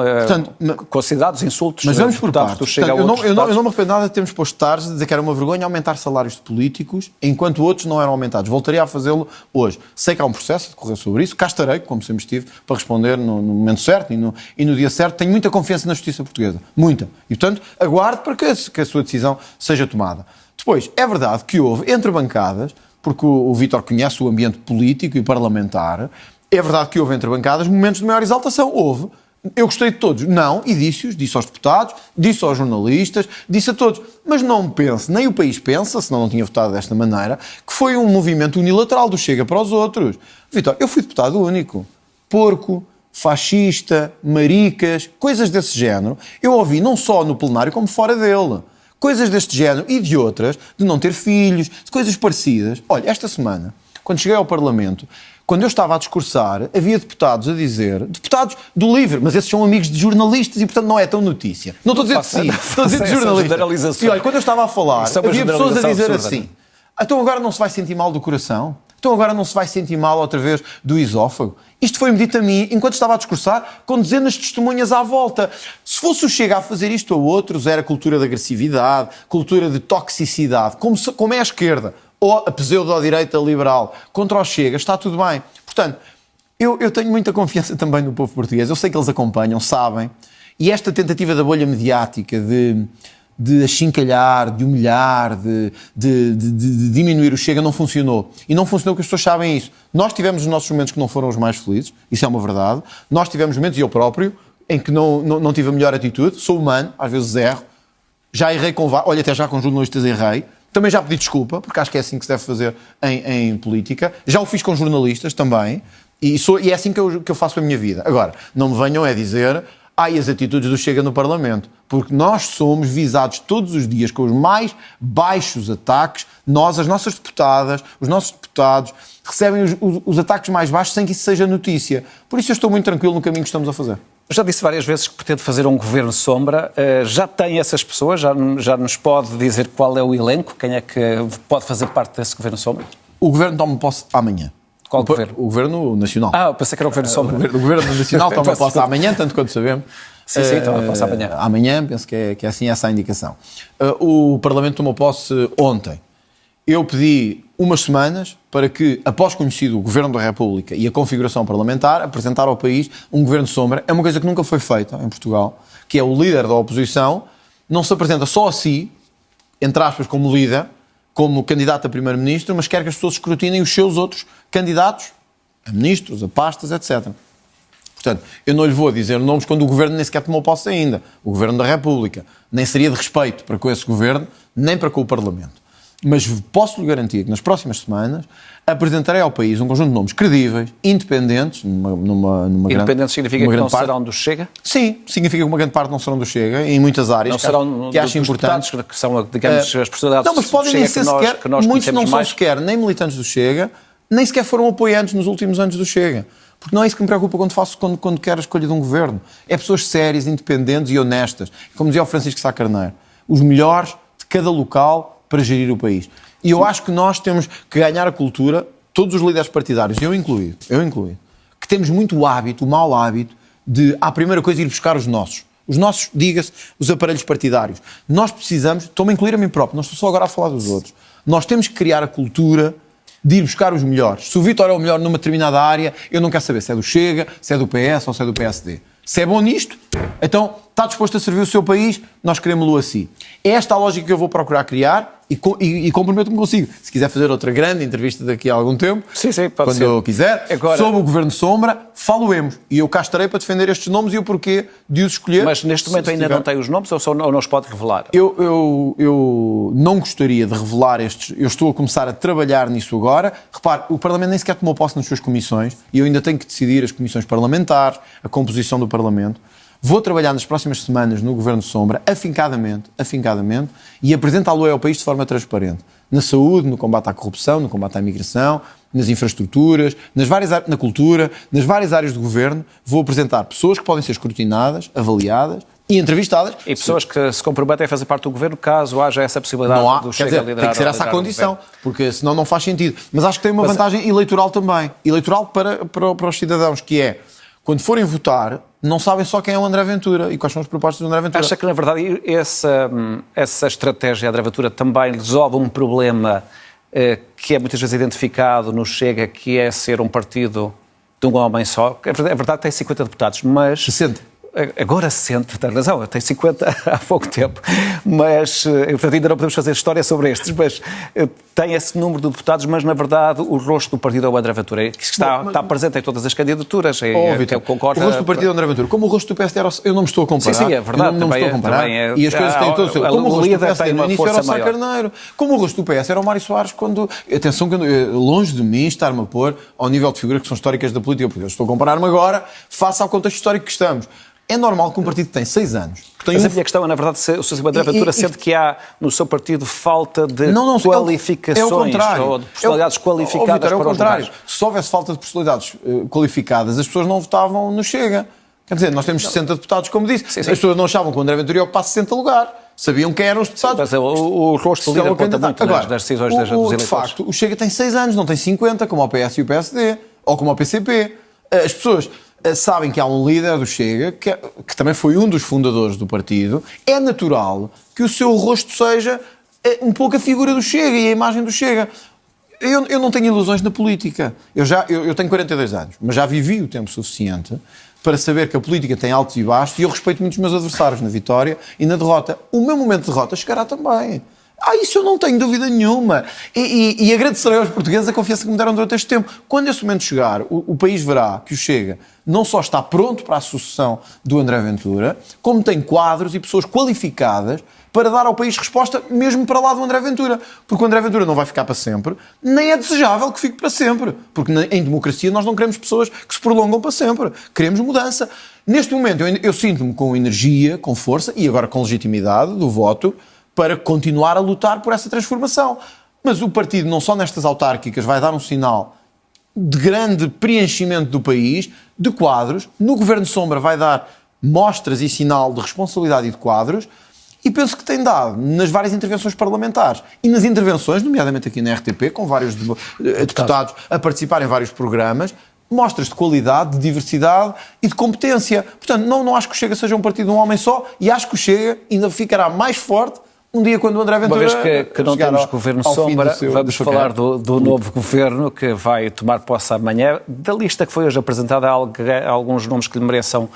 considerados insultos. Mas vamos por partes. Eu não me arrependo nada de termos posto tarde de dizer que era uma vergonha aumentar salários de políticos enquanto outros não eram aumentados. Voltaria a fazê-lo hoje. Sei que há um processo de correr sobre isso. Cá estarei, como sempre estive, para responder no momento certo e no dia certo. Tenho muita confiança na justiça portuguesa. Muita. E, portanto, aguardo para que a sua decisão seja tomada. Depois, é verdade que houve, entre bancadas, porque o Vítor conhece o ambiente político e parlamentar, é verdade que houve entre bancadas momentos de maior exaltação. Houve. Eu gostei de todos. Não, e disse-os, disse aos deputados, disse aos jornalistas, disse a todos. Mas não pense, nem o país pensa, senão não tinha votado desta maneira, que foi um movimento unilateral do Chega para os outros. Vítor, eu fui deputado único. Porco, fascista, maricas, coisas desse género. Eu ouvi não só no plenário como fora dele. Coisas deste género e de outras, de não ter filhos, de coisas parecidas. Olha, esta semana, quando cheguei ao Parlamento, quando eu estava a discursar, havia deputados a dizer, deputados do LIVRE, mas esses são amigos de jornalistas e, portanto, não é tão notícia. Não estou a dizer de si, estou a dizer de jornalistas. E olha, quando eu estava a falar, havia pessoas a dizer assim, então agora não se vai sentir mal do coração? Então agora não se vai sentir mal outra vez do esófago? Isto foi-me dito a mim enquanto estava a discursar, com dezenas de testemunhas à volta. Se fosse o Chega a fazer isto a outros, era cultura de agressividade, cultura de toxicidade, como é a esquerda, ou a pseudo-direita liberal, contra o Chega, está tudo bem. Portanto, eu tenho muita confiança também no povo português. Eu sei que eles acompanham, sabem. E esta tentativa da bolha mediática de achincalhar, de humilhar, de diminuir o Chega não funcionou. E não funcionou porque as pessoas sabem isso. Nós tivemos os nossos momentos que não foram os mais felizes, isso é uma verdade. Nós tivemos momentos, e eu próprio, em que não tive a melhor atitude. Sou humano, às vezes erro. Já errei olha, até já com jornalistas errei. Também já pedi desculpa, porque acho que é assim que se deve fazer em política. Já o fiz com jornalistas também. E é assim que eu faço a minha vida. Agora, não me venham a dizer as atitudes do Chega no Parlamento. Porque nós somos visados todos os dias com os mais baixos ataques. Nós, as nossas deputadas, os nossos deputados, recebem os ataques mais baixos sem que isso seja notícia. Por isso eu estou muito tranquilo no caminho que estamos a fazer. Já disse várias vezes que pretende fazer um governo sombra. Já tem essas pessoas? Já nos pode dizer qual é o elenco? Quem é que pode fazer parte desse governo sombra? O governo toma posse amanhã. Qual governo? O governo nacional. Eu pensei que era o governo sombra. O governo nacional toma posse amanhã, tanto quanto sabemos. Sim, toma posse amanhã. Amanhã, penso que é assim essa a indicação. O Parlamento tomou posse ontem. Eu pedi umas semanas para que, após conhecido o Governo da República e a configuração parlamentar, apresentar ao país um governo sombra. É uma coisa que nunca foi feita em Portugal, que é o líder da oposição não se apresenta só a si, entre aspas, como líder, como candidato a primeiro-ministro, mas quer que as pessoas escrutinem os seus outros candidatos a ministros, a pastas, etc. Portanto, eu não lhe vou dizer nomes quando o Governo nem sequer tomou posse ainda. O Governo da República. Nem seria de respeito para com esse Governo, nem para com o Parlamento. Mas posso-lhe garantir que nas próximas semanas apresentarei ao país um conjunto de nomes credíveis, independentes, numa independentes significa que não serão do Chega? Sim, significa que uma grande parte não serão do Chega, em muitas áreas não serão que acho importantes. Que são, digamos, as personalidades não, mas podem nem ser sequer, que nós muitos não são mais. Sequer nem militantes do Chega, nem sequer foram apoiantes nos últimos anos do Chega. Porque não é isso que me preocupa quando quero a escolha de um governo. É pessoas sérias, independentes e honestas. Como dizia o Francisco Sá Carneiro, os melhores de cada local para gerir o país. E eu acho que nós temos que ganhar a cultura, todos os líderes partidários, eu incluído, que temos muito o mau hábito, de, à primeira coisa, ir buscar os nossos. Os nossos, diga-se, os aparelhos partidários. Nós precisamos, estou-me a incluir a mim próprio, não estou só agora a falar dos outros. Nós temos que criar a cultura de ir buscar os melhores. Se o Vítor é o melhor numa determinada área, eu não quero saber se é do Chega, se é do PS ou se é do PSD. Se é bom nisto, então está disposto a servir o seu país, nós queremos-lo assim. É esta a lógica que eu vou procurar criar e comprometo-me consigo. Se quiser fazer outra grande entrevista daqui a algum tempo, sim, pode quando ser. eu quiser, agora, sobre o Governo Sombra, falo-emos. E eu cá estarei para defender estes nomes e o porquê de os escolher. Mas neste momento ainda não tem os nomes ou não os pode revelar? Eu não gostaria de revelar estes. Eu estou a começar a trabalhar nisso agora. Repare, o Parlamento nem sequer tomou posse nas suas comissões e eu ainda tenho que decidir as comissões parlamentares, a composição do Parlamento. Vou trabalhar nas próximas semanas no Governo Sombra, afincadamente, e apresentá-lo ao país de forma transparente. Na saúde, no combate à corrupção, no combate à imigração, nas infraestruturas, na cultura, nas várias áreas do Governo. Vou apresentar pessoas que podem ser escrutinadas, avaliadas e entrevistadas. E pessoas que se comprometem a fazer parte do Governo, caso haja essa possibilidade não há, do Chega a liderar. Tem que ser essa a condição, porque senão não faz sentido. Mas acho que tem uma vantagem eleitoral também. Eleitoral para os cidadãos, que é, quando forem votar, não sabem só quem é o André Ventura e quais são as propostas do André Ventura. Acha que, na verdade, essa estratégia de André Ventura também resolve um problema que é muitas vezes identificado no Chega, que é ser um partido de um homem só? É verdade que tem 50 deputados, mas... 60. agora sente, tem razão, tem 50 há pouco tempo, mas portanto, ainda não podemos fazer história sobre estes, mas tem esse número de deputados, mas na verdade o rosto do partido é o André Ventura, que está presente em todas as candidaturas. Eu concordo. O rosto do partido é o André Ventura. Como o rosto do PSD eu não me estou a comparar. Sim, é verdade. Não me estou a comparar. E as coisas têm todo o seu. Como o rosto do PSD no início era o Sá Carneiro. Como o rosto do PS era o Mário Soares quando... Atenção, longe de mim estar-me a pôr ao nível de figuras que são históricas da política, porque eu estou a comparar-me agora face ao contexto histórico que estamos. É normal que um partido que tem 6 anos... Mas a minha questão é, na verdade, se o Sr. André Ventura sente que há no seu partido falta de qualificações ou de personalidades qualificadas para os lugares. Se houvesse falta de personalidades qualificadas, as pessoas não votavam no Chega. Quer dizer, nós temos 60 deputados, como disse. Sim. As pessoas não achavam que o André Ventura ia ocupar 60 lugares. Sabiam quem eram os deputados. Mas o rosto do líder conta muito das decisões dos eleitores. De facto, o Chega tem 6 anos, não tem 50, como o PS e o PSD, ou como o PCP. As pessoas sabem que há um líder do Chega, que também foi um dos fundadores do partido. É natural que o seu rosto seja um pouco a figura do Chega e a imagem do Chega. Eu não tenho ilusões na política. Eu tenho 42 anos, mas já vivi o tempo suficiente para saber que a política tem altos e baixos e eu respeito muito os meus adversários na vitória e na derrota. O meu momento de derrota chegará também. Isso eu não tenho dúvida nenhuma. E agradecerei aos portugueses a confiança que me deram durante este tempo. Quando esse momento chegar, o país verá que o Chega não só está pronto para a sucessão do André Ventura, como tem quadros e pessoas qualificadas para dar ao país resposta mesmo para lá do André Ventura. Porque o André Ventura não vai ficar para sempre, nem é desejável que fique para sempre. Porque em democracia nós não queremos pessoas que se prolongam para sempre. Queremos mudança. Neste momento eu sinto-me com energia, com força e agora com legitimidade do voto para continuar a lutar por essa transformação. Mas o partido, não só nestas autárquicas, vai dar um sinal de grande preenchimento do país, de quadros. No Governo Sombra vai dar mostras e sinal de responsabilidade e de quadros. E penso que tem dado nas várias intervenções parlamentares e nas intervenções, nomeadamente aqui na RTP, com vários deputados a participar em vários programas, mostras de qualidade, de diversidade e de competência. Portanto, não acho que o Chega seja um partido de um homem só e acho que o Chega ainda ficará mais forte um dia quando o André Ventura... Uma vez que não temos Governo Sombra, vamos falar do novo Governo que vai tomar posse amanhã. Da lista que foi hoje apresentada, há alguns nomes que lhe mereçam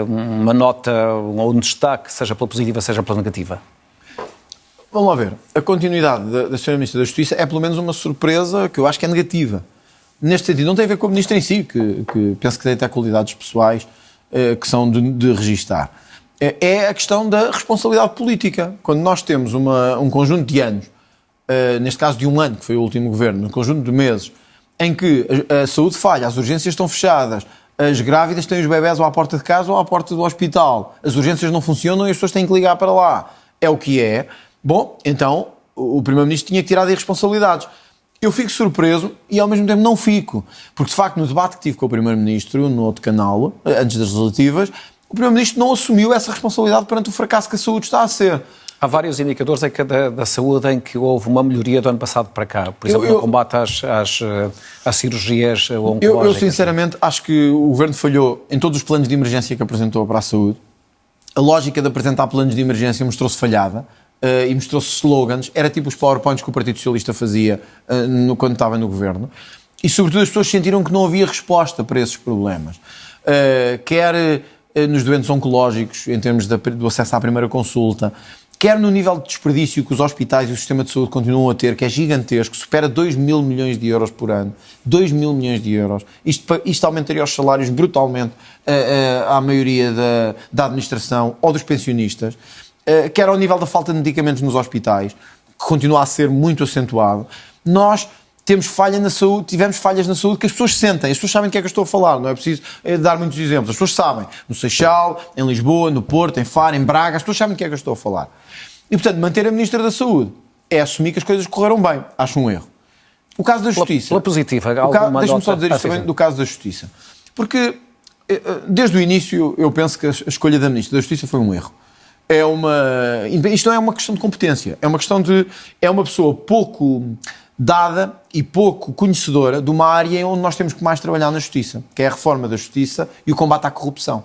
uma nota ou um destaque, seja pela positiva, seja pela negativa. Vamos lá ver. A continuidade da Sra. Ministra da Justiça é pelo menos uma surpresa que eu acho que é negativa. Neste sentido, não tem a ver com a Ministra em si, que penso que tem até qualidades pessoais que são de registar. É a questão da responsabilidade política. Quando nós temos um conjunto de anos, neste caso de um ano, que foi o último governo, um conjunto de meses, em que a saúde falha, as urgências estão fechadas, as grávidas têm os bebés ou à porta de casa ou à porta do hospital, as urgências não funcionam e as pessoas têm que ligar para lá. É o que é. Bom, então o Primeiro-Ministro tinha que tirar de responsabilidades. Eu fico surpreso e ao mesmo tempo não fico, porque de facto no debate que tive com o Primeiro-Ministro, no outro canal, antes das legislativas, o Primeiro-Ministro não assumiu essa responsabilidade perante o fracasso que a saúde está a ser. Há vários indicadores da saúde em que houve uma melhoria do ano passado para cá. Por exemplo, no combate às cirurgias oncológicas. Eu sinceramente acho que o Governo falhou em todos os planos de emergência que apresentou para a saúde. A lógica de apresentar planos de emergência mostrou-se falhada e mostrou-se slogans. Era tipo os PowerPoints que o Partido Socialista fazia quando estava no Governo. E sobretudo as pessoas sentiram que não havia resposta para esses problemas. Quer nos doentes oncológicos, em termos do acesso à primeira consulta, quer no nível de desperdício que os hospitais e o sistema de saúde continuam a ter, que é gigantesco, supera 2 mil milhões de euros por ano. 2 mil milhões de euros. Isto aumentaria os salários brutalmente à maioria da administração ou dos pensionistas. Quer ao nível da falta de medicamentos nos hospitais, que continua a ser muito acentuado. Nós temos falha na saúde, tivemos falhas na saúde que as pessoas sentem, as pessoas sabem do que é que eu estou a falar, não é preciso dar muitos exemplos, as pessoas sabem, no Seixal, em Lisboa, no Porto, em Faro, em Braga, as pessoas sabem do que é que eu estou a falar. E, portanto, manter a Ministra da Saúde é assumir que as coisas correram bem, acho um erro. O caso da Justiça... Pela positiva, deixa-me só dizer isto também do caso da Justiça, porque desde o início eu penso que a escolha da Ministra da Justiça foi um erro. Isto não é uma questão de competência, é uma questão de... É uma pessoa pouco dada e pouco conhecedora de uma área onde nós temos que mais trabalhar na Justiça, que é a reforma da Justiça e o combate à corrupção.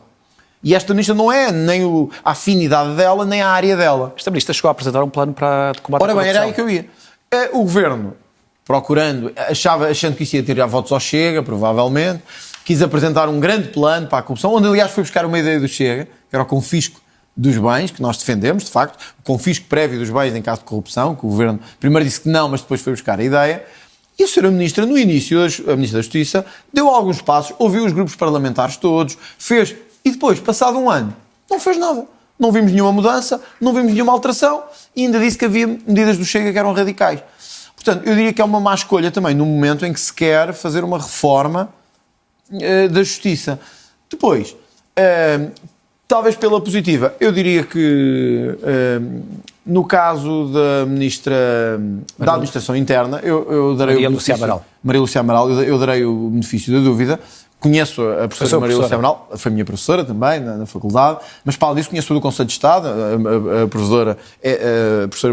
E esta ministra não é nem a afinidade dela, nem a área dela. Esta ministra chegou a apresentar um plano para combate à corrupção. Ora bem, era aí que eu ia. O Governo, achando que isso ia tirar votos ao Chega, provavelmente, quis apresentar um grande plano para a corrupção, onde aliás foi buscar uma ideia do Chega, que era o confisco dos bens, que nós defendemos, de facto, o confisco prévio dos bens em caso de corrupção, que o Governo primeiro disse que não, mas depois foi buscar a ideia. E a Sra. Ministra, no início, a Ministra da Justiça, deu alguns passos, ouviu os grupos parlamentares todos, fez, e depois, passado um ano, não fez nada. Não vimos nenhuma mudança, não vimos nenhuma alteração e ainda disse que havia medidas do Chega que eram radicais. Portanto, eu diria que é uma má escolha também no momento em que se quer fazer uma reforma da Justiça. Depois, talvez pela positiva, eu diria que no caso da Ministra da Administração Interna, eu darei Maria Lúcia Amaral. Maria Lúcia Amaral, eu darei o benefício da dúvida. Conheço a professora Maria Lúcia Amaral, foi minha professora também na faculdade, mas para além disso conheço do Conselho de Estado, a professora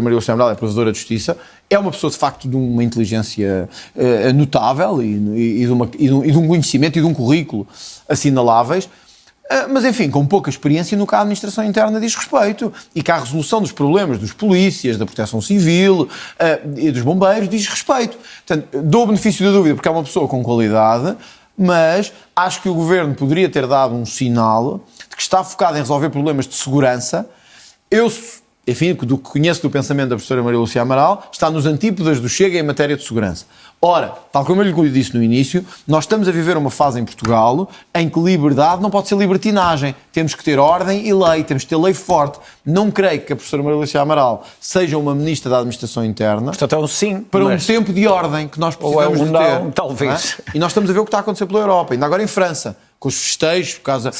Maria Lúcia Amaral é professora de Justiça, é uma pessoa de facto de uma inteligência notável e de um conhecimento e de um currículo assinaláveis, mas enfim, com pouca experiência no que a administração interna diz respeito e que a resolução dos problemas dos polícias, da proteção civil e dos bombeiros diz respeito. Portanto, dou o benefício da dúvida porque é uma pessoa com qualidade, mas acho que o Governo poderia ter dado um sinal de que está focado em resolver problemas de segurança. Eu, enfim, do que conheço do pensamento da professora Maria Lúcia Amaral, está nos antípodas do Chega em matéria de segurança. Ora, tal como eu lhe disse no início, nós estamos a viver uma fase em Portugal em que liberdade não pode ser libertinagem. Temos que ter ordem e lei, temos que ter lei forte. Não creio que a professora Maria Lúcia Amaral seja uma ministra da Administração Interna. Portanto, é um sim, para um tempo de ordem que nós precisamos de ter. Não, talvez. E nós estamos a ver o que está a acontecer pela Europa, ainda agora em França, com os festejos, por causa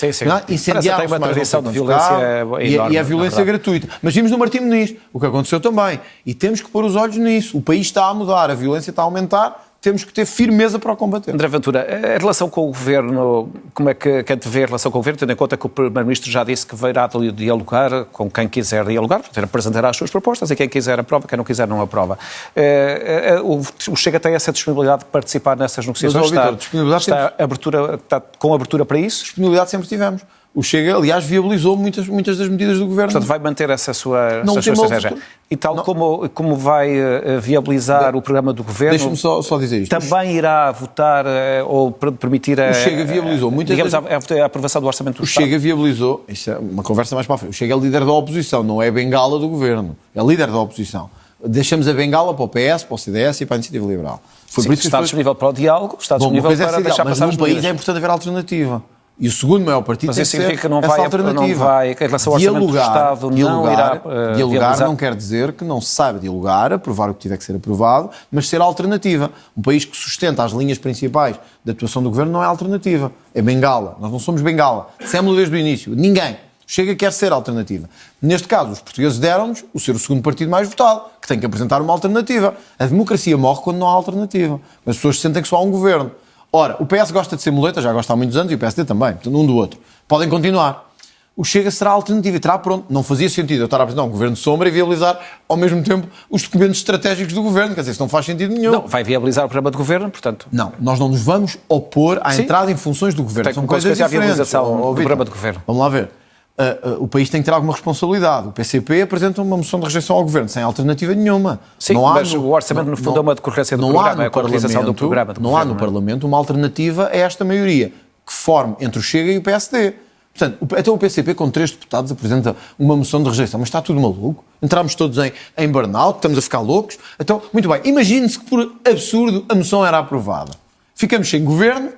incendiar uma tradição de violência enorme, e a violência gratuita. Mas vimos no Martim Muniz o que aconteceu também. E temos que pôr os olhos nisso. O país está a mudar, a violência está a aumentar, temos que ter firmeza para o combater. André Ventura, a relação com o Governo, como é que antevê a relação com o Governo, tendo em conta que o Primeiro-Ministro já disse que virá dialogar com quem quiser dialogar, portanto, apresentará as suas propostas e quem quiser aprova, quem não quiser não aprova. O Chega tem essa disponibilidade de participar nessas negociações? Mas, está com abertura para isso? Disponibilidade sempre tivemos. O Chega, aliás, viabilizou muitas das medidas do Governo. Portanto, vai manter essa sua estratégia. E tal como vai viabilizar o programa do Governo... Deixa-me só dizer isto. Também irá votar ou permitir o Chega viabilizou muitas a aprovação do Orçamento do Estado? O Chega viabilizou... Isso é uma conversa mais para a frente. O Chega é líder da oposição, não é bengala do Governo. É líder da oposição. Deixamos a bengala para o PS, para o CDS e para a Iniciativa Liberal. Foi por isso que está disponível para o diálogo, está disponível para deixar passar mas num país é importante haver alternativa. E o segundo maior partido tem que ser que não essa vai, alternativa. Não vai, em relação ao Orçamento do Estado, não irá dialogar não quer dizer que não se saiba dialogar, aprovar o que tiver que ser aprovado, mas ser alternativa. Um país que sustenta as linhas principais da atuação do Governo não é alternativa, é bengala. Nós não somos bengala. Dissemos-lo desde o início. Ninguém. Chega quer ser alternativa. Neste caso, os portugueses deram-nos o ser o segundo partido mais votado, que tem que apresentar uma alternativa. A democracia morre quando não há alternativa. As pessoas sentem que só há um governo. Ora, o PS gosta de ser muleta, já gosta há muitos anos, e o PSD também, portanto, um do outro. Podem continuar. O Chega será a alternativa e terá pronto. Não fazia sentido eu estar a apresentar um governo de sombra e viabilizar, ao mesmo tempo, os documentos estratégicos do governo. Quer dizer, isso não faz sentido nenhum. Não, vai viabilizar o programa de governo, portanto... Não, nós não nos vamos opor à entrada em funções do governo. São coisas diferentes. A viabilização do programa de governo. Vamos lá ver. O país tem que ter alguma responsabilidade. O PCP apresenta uma moção de rejeição ao governo, sem alternativa nenhuma. Sim, não há mas o orçamento, no fundo, é uma decorrência do programa, é a concretização do programa. Não há no Parlamento uma alternativa a esta maioria, que forme entre o Chega e o PSD. Portanto, até o PCP, com 3 deputados, apresenta uma moção de rejeição. Mas está tudo maluco? Entramos todos em burnout, estamos a ficar loucos. Então, muito bem, imagine-se que, por absurdo, a moção era aprovada. Ficamos sem governo.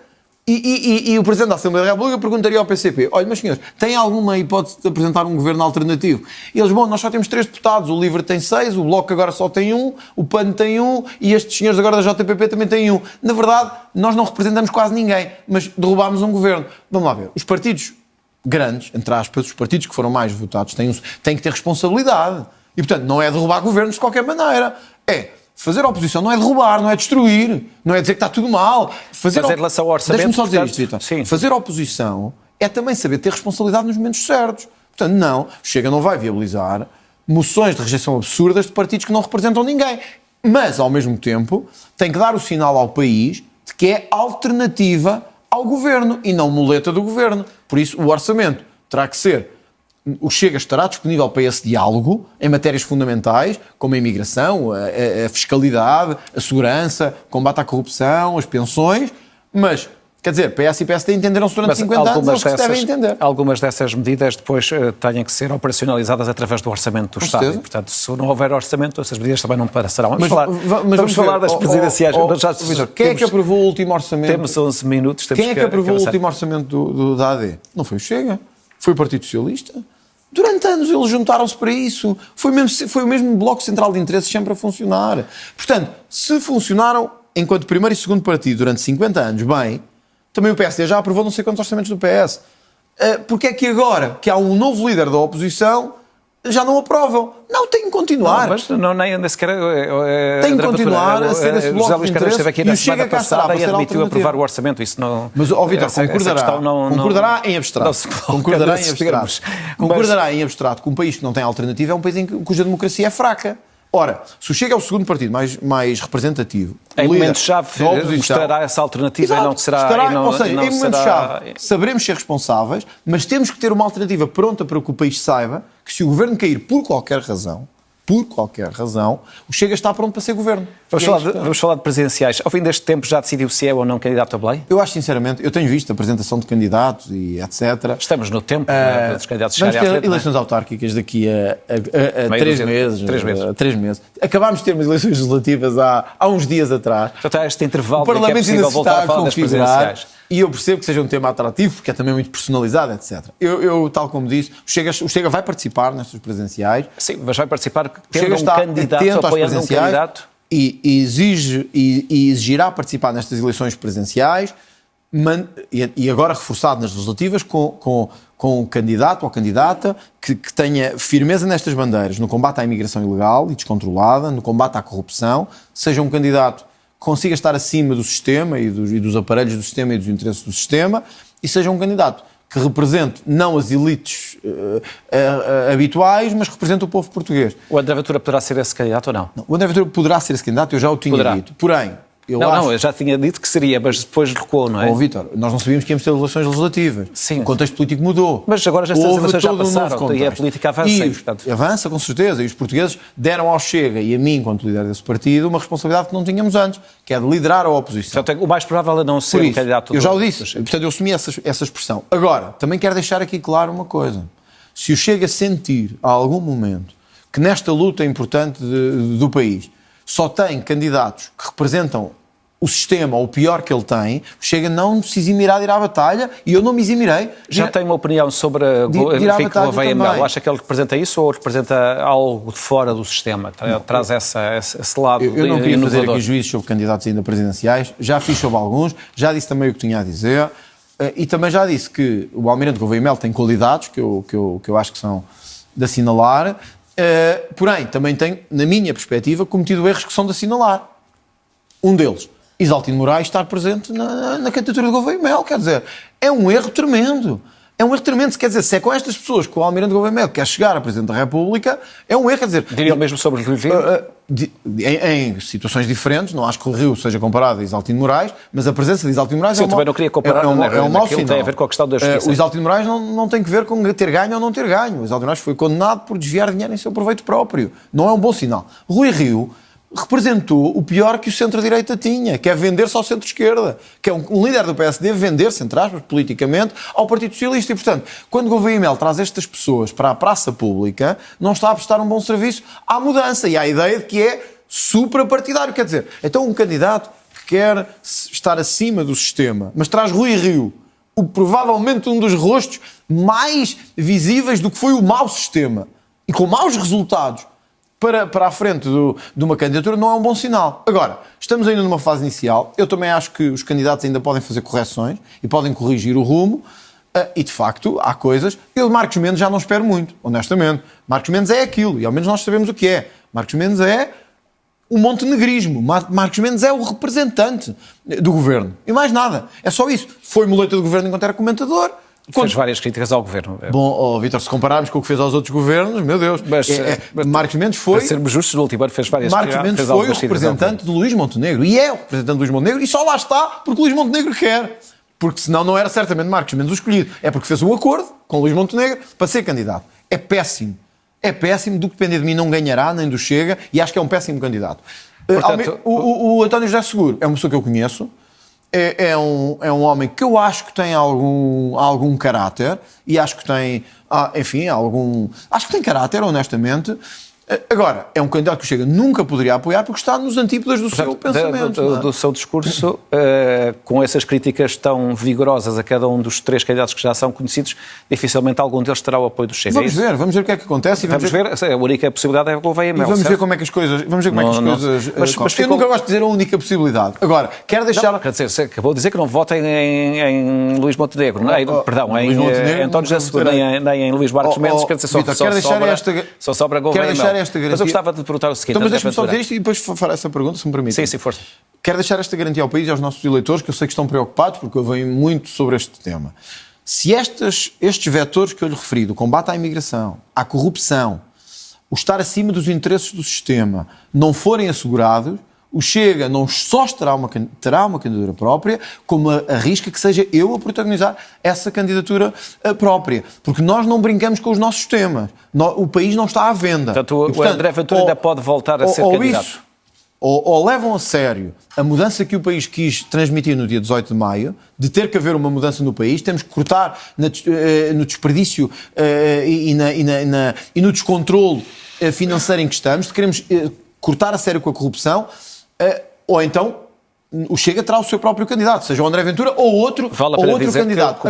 E o Presidente da Assembleia da República perguntaria ao PCP: olha, meus senhores, tem alguma hipótese de apresentar um governo alternativo? E eles: bom, nós só temos 3 deputados, o LIVRE tem 6, o Bloco agora só tem 1, o PAN tem 1 e estes senhores agora da JPP também têm 1. Na verdade, nós não representamos quase ninguém, mas derrubámos um governo. Vamos lá ver. Os partidos grandes, entre aspas, os partidos que foram mais votados têm que ter responsabilidade. E, portanto, não é derrubar governos de qualquer maneira. Fazer oposição não é derrubar, não é destruir, não é dizer que está tudo mal. Mas em relação ao orçamento... Deixa-me só dizer isto, Vitor. Sim. Fazer oposição é também saber ter responsabilidade nos momentos certos. Portanto, não, Chega não vai viabilizar moções de rejeição absurdas de partidos que não representam ninguém. Mas, ao mesmo tempo, tem que dar o sinal ao país de que é alternativa ao governo e não muleta do governo. Por isso, o orçamento terá que ser... O Chega estará disponível para esse diálogo em matérias fundamentais, como a imigração, a fiscalidade, a segurança, o combate à corrupção, as pensões, mas Quer dizer, PS e PSD entenderam-se durante 50 anos, eles que se devem entender. Algumas dessas medidas depois têm que ser operacionalizadas através do orçamento do Estado. E, portanto, se não houver orçamento, essas medidas também não passarão. Vamos falar das presidenciais. Vítor, quem é que aprovou o último orçamento? Temos 11 minutos. Quem é que aprovou o último orçamento da AD? Não foi o Chega, foi o Partido Socialista. Durante anos eles juntaram-se para isso. Foi o mesmo bloco central de interesses sempre a funcionar. Portanto, se funcionaram enquanto primeiro e segundo partido durante 50 anos, bem, também o PSD já aprovou não sei quantos orçamentos do PS. Porque é que agora, que há um novo líder da oposição, já não aprovam? Não, tem que continuar. Não, mas nem sequer... Tem que continuar a ser esse bloco José Luís Carneiro esteve aqui na semana passada e admitiu aprovar o orçamento. Isso não... Mas, Vítor, concordará em abstrato. Concordará em abstrato que um país que não tem alternativa é um país cuja democracia é fraca. Ora, se o Chega é o segundo partido mais representativo, em momento-chave mostrará essa alternativa. Exato, e não será... ou seja, em momento-chave saberemos ser responsáveis, mas temos que ter uma alternativa pronta para que o país saiba que se o governo cair por qualquer razão, o Chega está pronto para ser governo. Vamos falar de presidenciais. Ao fim deste tempo já decidiu se é ou não candidato a Belém? Eu acho, sinceramente, eu tenho visto a apresentação de candidatos e etc. Estamos no tempo dos candidatos chegarem à frente. Vamos ter eleições não é? autárquicas daqui a 3 meses. Acabámos de ter umas eleições legislativas há uns dias atrás. Portanto, há este intervalo o Parlamento é possível voltar a falar das presidenciais. E eu percebo que seja um tema atrativo, porque é também muito personalizado, etc. Eu tal como disse, o Chega vai participar nestas presidenciais. Sim, mas vai participar tendo um candidato, apoiando um candidato. E exigirá participar nestas eleições presidenciais e agora reforçado nas legislativas com um candidato ou candidata que tenha firmeza nestas bandeiras, no combate à imigração ilegal e descontrolada, no combate à corrupção, seja um candidato que consiga estar acima do sistema e dos aparelhos do sistema e dos interesses do sistema e seja um candidato que represente não as elites habituais, mas represente o povo português. O André Ventura poderá ser esse candidato ou não? O André Ventura poderá ser esse candidato, eu já o tinha dito. Porém, eu já tinha dito que seria, mas depois recuou, não é? Vítor, nós não sabíamos que íamos ter eleições legislativas. Sim. O contexto político mudou. Mas agora já estas eleições já passaram e a política avança. Portanto... Avança, com certeza. E os portugueses deram ao Chega e a mim, enquanto líder desse partido, uma responsabilidade que não tínhamos antes, que é de liderar a oposição. Portanto, o mais provável é não ser um candidato... Eu já o disse. Portanto, eu assumi essa expressão. Agora, também quero deixar aqui claro uma coisa. Se o Chega sentir, a algum momento, que nesta luta importante do país só tem candidatos que representam o sistema, ou o pior que ele tem, o Chega não se eximirá de ir à batalha e eu não me eximirei. Já tem uma opinião sobre Henrique Gouveia Melo? Acha que ele representa isso ou representa algo de fora do sistema? Traz esse lado eu não queria fazer aqui juízos sobre candidatos ainda presidenciais, já fiz sobre alguns, já disse também o que tinha a dizer e também já disse que o Almirante Gouveia Melo tem qualidades que eu acho que são de assinalar, porém também tem, na minha perspectiva, cometido erros que são de assinalar. Um deles, Isaltino Moraes estar presente na candidatura de Gouveia Melo, quer dizer, é um erro tremendo. É um erro tremendo, quer dizer, se é com estas pessoas que o Almirante Gouveia Melo quer chegar a Presidente da República, é um erro, quer dizer... Diria o mesmo sobre o Rui Rio? Em situações diferentes, não acho que o Rio seja comparado a Isaltino Moraes, mas a presença de Isaltino Moraes Sim, também não queria comparar, é um mau sinal. Tem a ver com a questão da justiça. O Isaltino Moraes não tem que ver com ter ganho ou não ter ganho. O Isaltino Moraes foi condenado por desviar dinheiro em seu proveito próprio. Não é um bom sinal. Rui Rio representou o pior que o centro-direita tinha, que é vender-se ao centro-esquerda, que é um líder do PSD vender-se, entre aspas, politicamente, ao Partido Socialista. E, portanto, quando Gouveia Melo traz estas pessoas para a praça pública, não está a prestar um bom serviço à mudança e à ideia de que é suprapartidário. Quer dizer, então um candidato que quer estar acima do sistema, mas traz Rui Rio, provavelmente um dos rostos mais visíveis do que foi o mau sistema, e com maus resultados, para a frente de uma candidatura não é um bom sinal. Agora, estamos ainda numa fase inicial. Eu também acho que os candidatos ainda podem fazer correções e podem corrigir o rumo. E, de facto, há coisas... Eu de Marcos Mendes já não espero muito, honestamente. Marcos Mendes é aquilo, e ao menos nós sabemos o que é. Marcos Mendes é o montenegrismo. Marcos Mendes é o representante do governo. E mais nada. É só isso. Foi muleta do governo enquanto era comentador. Fez várias críticas ao governo. Bom, Vítor, se compararmos com o que fez aos outros governos, meu Deus. Mas Marcos Mendes foi... Para sermos justos, no último ano fez várias críticas. Marcos Mendes foi o representante de Luís Montenegro. E é o representante de Luís Montenegro. E só lá está porque Luís Montenegro quer. Porque senão não era certamente Marcos Mendes o escolhido. É porque fez um acordo com Luís Montenegro para ser candidato. É péssimo. É péssimo. Do que depender de mim não ganhará, nem do Chega. E acho que é um péssimo candidato. Portanto, o António José Seguro é uma pessoa que eu conheço. é um homem que eu acho que tem algum caráter e acho que tem, enfim, acho que tem caráter, honestamente. Agora, é um candidato que o Chega nunca poderia apoiar porque está nos antípodas do seu pensamento. Do seu discurso, com essas críticas tão vigorosas a cada um dos 3 candidatos que já são conhecidos, dificilmente algum deles terá o apoio do Chega. Vamos ver o que é que acontece. Vamos ver, a única possibilidade é o Gouveia Mel. Vamos ver como é que as coisas... Mas eu nunca gosto de dizer a única possibilidade. Agora, quero deixar... Não, quer dizer, você acabou de dizer que não votem em Luís Montenegro, em António José Seguro, nem em Luís Marcos Mendes, quer dizer, só sobra Gouveia Mel. Mas eu gostava de perguntar o seguinte... Então, mas deixa-me só dizer isto e depois farei essa pergunta, se me permite. Sim, força. Quero deixar esta garantia ao país e aos nossos eleitores, que eu sei que estão preocupados, porque eu venho muito sobre este tema. Se estes vetores que eu lhe referi, do combate à imigração, à corrupção, o estar acima dos interesses do sistema, não forem assegurados, o Chega não só terá uma candidatura própria, como arrisca que seja eu a protagonizar essa candidatura própria. Porque nós não brincamos com os nossos temas. O país não está à venda. Portanto, o André Ventura ainda pode voltar a ser candidato. Ou levam a sério a mudança que o país quis transmitir no dia 18 de maio, de ter que haver uma mudança no país, temos que cortar no desperdício e no descontrole financeiro em que estamos, queremos cortar a sério com a corrupção, ou então o Chega terá o seu próprio candidato, seja o André Ventura ou outro candidato.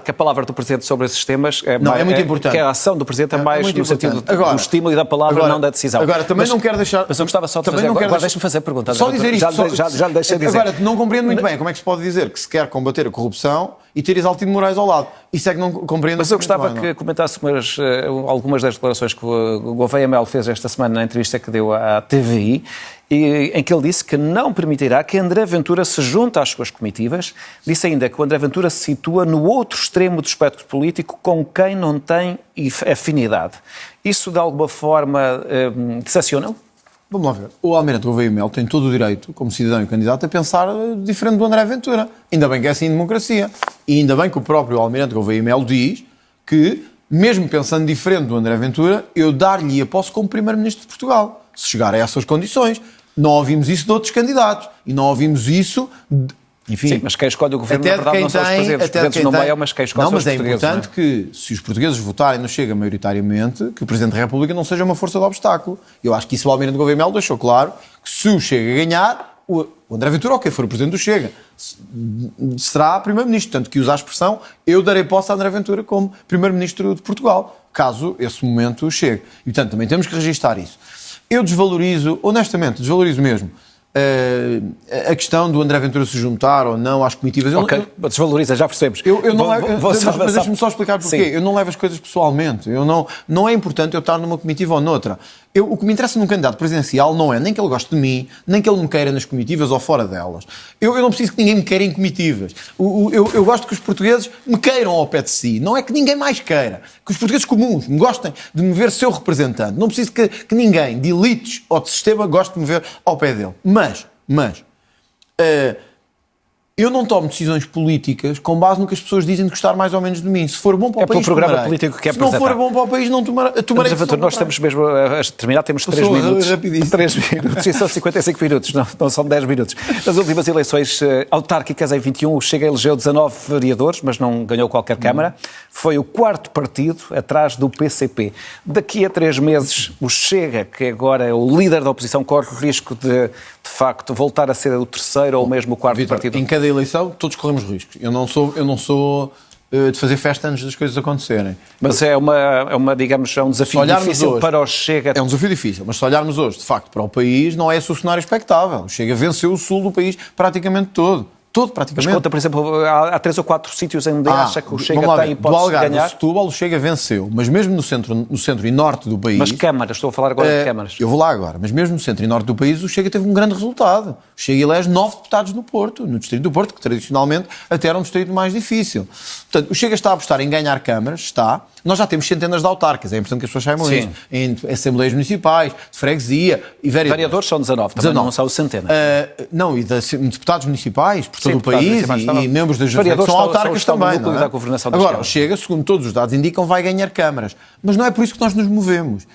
Que a palavra do Presidente sobre esses temas é muito importante. Que a ação do Presidente é mais no sentido do estímulo e da palavra, não da decisão. Agora, também não quero deixar... Mas eu gostava só de trazer... Agora deixa-me fazer a pergunta. Só dizer isto. Já lhe deixei dizer. Agora, não compreendo muito bem como é que se pode dizer que se quer combater a corrupção e ter Isaltino Moraes ao lado. Isso é que não compreendo. Mas eu gostava que comentasse algumas das declarações que o Gouveia Mel fez esta semana na entrevista que deu à TVI, em que ele disse que não permitirá que André Ventura se junte às suas comitivas. Disse ainda que o André Ventura se situa no outro extremo do espectro político com quem não tem afinidade. Isso, de alguma forma, decepciona-o? Vamos lá ver. O Almirante Gouveia Mel tem todo o direito, como cidadão e candidato, a pensar diferente do André Ventura. Ainda bem que é assim em democracia. E ainda bem que o próprio Almirante Gouveia Mel diz que, mesmo pensando diferente do André Ventura, eu dar-lhe a posse como Primeiro-Ministro de Portugal, se chegar a essas condições. Não ouvimos isso de outros candidatos. E não ouvimos isso... Enfim, sim, mas quem escolhe o governo, na verdade, não são os presidentes. Os presidentes nomeiam, mas quem escolhe são os portugueses. Não, mas é importante que, se os portugueses votarem no Chega maioritariamente, que o Presidente da República não seja uma força de obstáculo. Eu acho que isso o Almirante Gouveia Mel deixou claro, que se o Chega ganhar, o André Ventura, ou quem for o Presidente do Chega, será Primeiro-Ministro. Tanto que usa a expressão, eu darei posse a André Ventura como Primeiro-Ministro de Portugal, caso esse momento chegue. E, portanto, também temos que registar isso. Eu desvalorizo, honestamente, mesmo, a questão do André Ventura se juntar ou não às comitivas. Ok, desvaloriza, já percebemos. Mas deixa-me só explicar porquê. Sim. Eu não levo as coisas pessoalmente. Não é importante eu estar numa comitiva ou noutra. O que me interessa num candidato presidencial não é nem que ele goste de mim, nem que ele me queira nas comitivas ou fora delas. Eu não preciso que ninguém me queira em comitivas. Eu gosto que os portugueses me queiram ao pé de si. Não é que ninguém mais queira. Que os portugueses comuns me gostem de me ver seu representante. Não preciso que ninguém, de elites ou de sistema, goste de me ver ao pé dele. Mas eu não tomo decisões políticas com base no que as pessoas dizem de gostar mais ou menos de mim. Se for bom para o país, pelo programa político que é apresentar. Se não for bom para o país, não tomarei. Nós estamos mesmo a terminar, temos 3 minutos. 3 minutos e são 55 minutos, não são 10 minutos. Nas últimas eleições autárquicas, em 21, o Chega elegeu 19 vereadores, mas não ganhou qualquer Câmara. Foi o 4º partido, atrás do PCP. Daqui a 3 meses, o Chega, que agora é o líder da oposição, corre o risco de facto, voltar a ser o 3º ou mesmo o 4º partido? Em cada eleição, todos corremos riscos. Eu não sou de fazer festa antes das coisas acontecerem. Mas é digamos, um desafio difícil hoje, para o Chega. É um desafio difícil, mas se olharmos hoje, de facto, para o país, não é esse o cenário expectável. O Chega venceu o sul do país praticamente todo. Praticamente. Mas conta, por exemplo, há 3 ou 4 sítios em onde acha que o Chega tem hipótese de ganhar. Do Setúbal, o Chega venceu, mas mesmo no centro e norte do país... Mas câmaras, estou a falar agora de câmaras. Eu vou lá agora, mas mesmo no centro e norte do país, o Chega teve um grande resultado. O Chega elege 9 deputados no Porto, no distrito do Porto, que tradicionalmente até era um distrito mais difícil. Portanto, o Chega está a apostar em ganhar câmaras, está... Nós já temos centenas de autárquicas, é importante que as pessoas saibam isso. Em assembleias municipais, de freguesia e vereadores são 19, também não são centenas. Não, e de deputados municipais por todo o país e membros das jurisdições são autárquicas também. Não é? Agora, o Chega, segundo todos os dados indicam, vai ganhar câmaras. Mas não é por isso que nós nos movemos.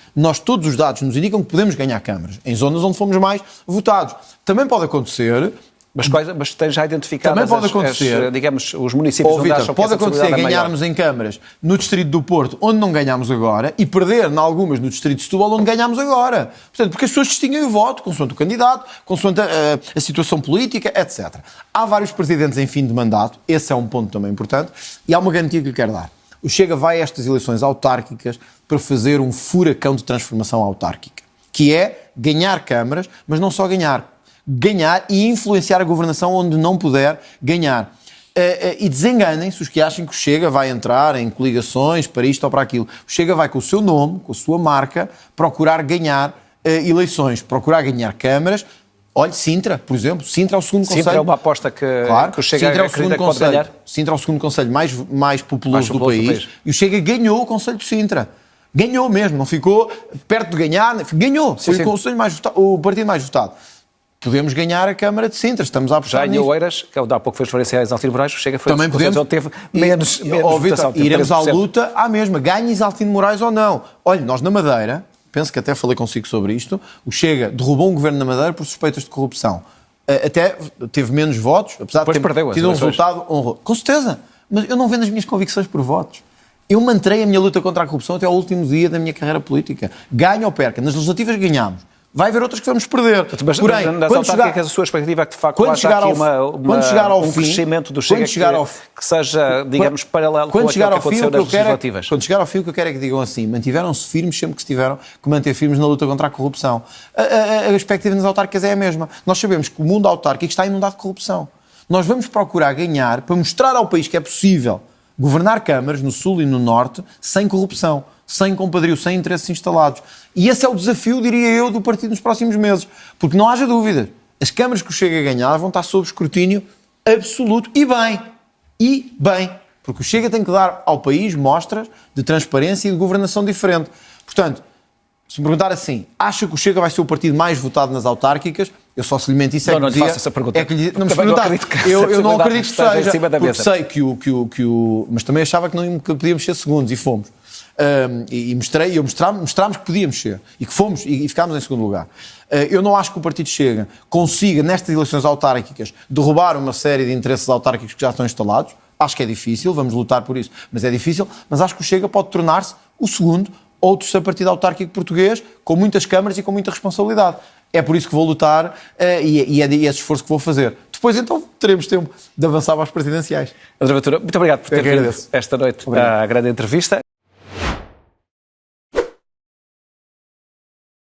Todos os dados nos indicam que podemos ganhar câmaras, em zonas onde fomos mais votados. Também pode acontecer Mas tens já identificado Também pode acontecer. digamos, os municípios onde Vitor, acham que pode essa acontecer possibilidade é maior. ganharmos em câmaras no Distrito do Porto, onde não ganhámos agora, e perder em algumas no Distrito de Setúbal, onde ganhámos agora. Portanto, porque as pessoas distinguem o voto, consoante o candidato, consoante a situação política, etc. Há vários presidentes em fim de mandato, esse é um ponto também importante, e há uma garantia que lhe quero dar. O Chega vai a estas eleições autárquicas para fazer um furacão de transformação autárquica, que é ganhar câmaras, mas não só ganhar e influenciar a governação onde não puder ganhar. E desenganem-se os que acham que o Chega vai entrar em coligações para isto ou para aquilo. O Chega vai com o seu nome, com a sua marca, procurar ganhar eleições, procurar ganhar câmaras. Olha, Sintra, por exemplo. Sintra é o segundo concelho. Sintra é uma aposta que o Chega Sintra é o acredita segundo que pode concelho. ganhar. Sintra é o segundo concelho mais populoso do país. E o Chega ganhou o concelho de Sintra. Ganhou mesmo, não ficou perto de ganhar. Ganhou. Foi o concelho mais votado, o partido mais votado. Podemos ganhar a Câmara de Sintra, estamos a apostar nisso. Já em Oeiras, que há pouco fez referência a Isaltino Moraes, o Chega foi também podemos. Ele teve menos votação. Iremos à luta à mesma, ganhe Isaltino Moraes ou não. Olha, nós na Madeira, penso que até falei consigo sobre isto, o Chega derrubou um governo na Madeira por suspeitas de corrupção. Até teve menos votos, apesar de ter tido um resultado honroso. Com certeza, mas eu não vendo as minhas convicções por votos. Eu manterei a minha luta contra a corrupção até ao último dia da minha carreira política. Ganho ou perca. Nas legislativas ganhamos. Vai haver outras que vamos perder. Mas, porém, nas autárquicas, a sua expectativa é que, de facto, haja aqui um crescimento do Chega que seja, digamos, paralelo com aquilo que aconteceu nas legislativas. Quando chegar ao fim, o que eu quero é que digam assim, mantiveram-se firmes sempre que se tiveram que manter firmes na luta contra a corrupção. A expectativa nas autárquicas é a mesma. Nós sabemos que o mundo autárquico está inundado de corrupção. Nós vamos procurar ganhar para mostrar ao país que é possível governar câmaras no Sul e no Norte sem corrupção, sem compadrio, sem interesses instalados. E esse é o desafio, diria eu, do partido nos próximos meses. Porque não haja dúvida, as câmaras que o Chega a ganhar vão estar sob escrutínio absoluto e bem. E bem. Porque o Chega tem que dar ao país mostras de transparência e de governação diferente. Portanto, se me perguntar assim, acha que o Chega vai ser o partido mais votado nas autárquicas? Eu só se lhe mente isso. Não lhe faço essa pergunta. Não me perguntar. Eu não acredito que seja, porque sei que o... Mas também achava que podíamos ser segundos, e fomos. Mostrámos que podíamos ser, e que fomos, e ficámos em segundo lugar. Eu não acho que o Partido Chega consiga, nestas eleições autárquicas, derrubar uma série de interesses autárquicos que já estão instalados. Acho que é difícil, vamos lutar por isso, mas é difícil. Mas acho que o Chega pode tornar-se o segundo ou terceiro partido autárquico português, com muitas câmaras e com muita responsabilidade. É por isso que vou lutar e é esse esforço que vou fazer. Depois, então, teremos tempo de avançar para as presidenciais. André Ventura, muito obrigado por ter vindo esta noite à grande entrevista.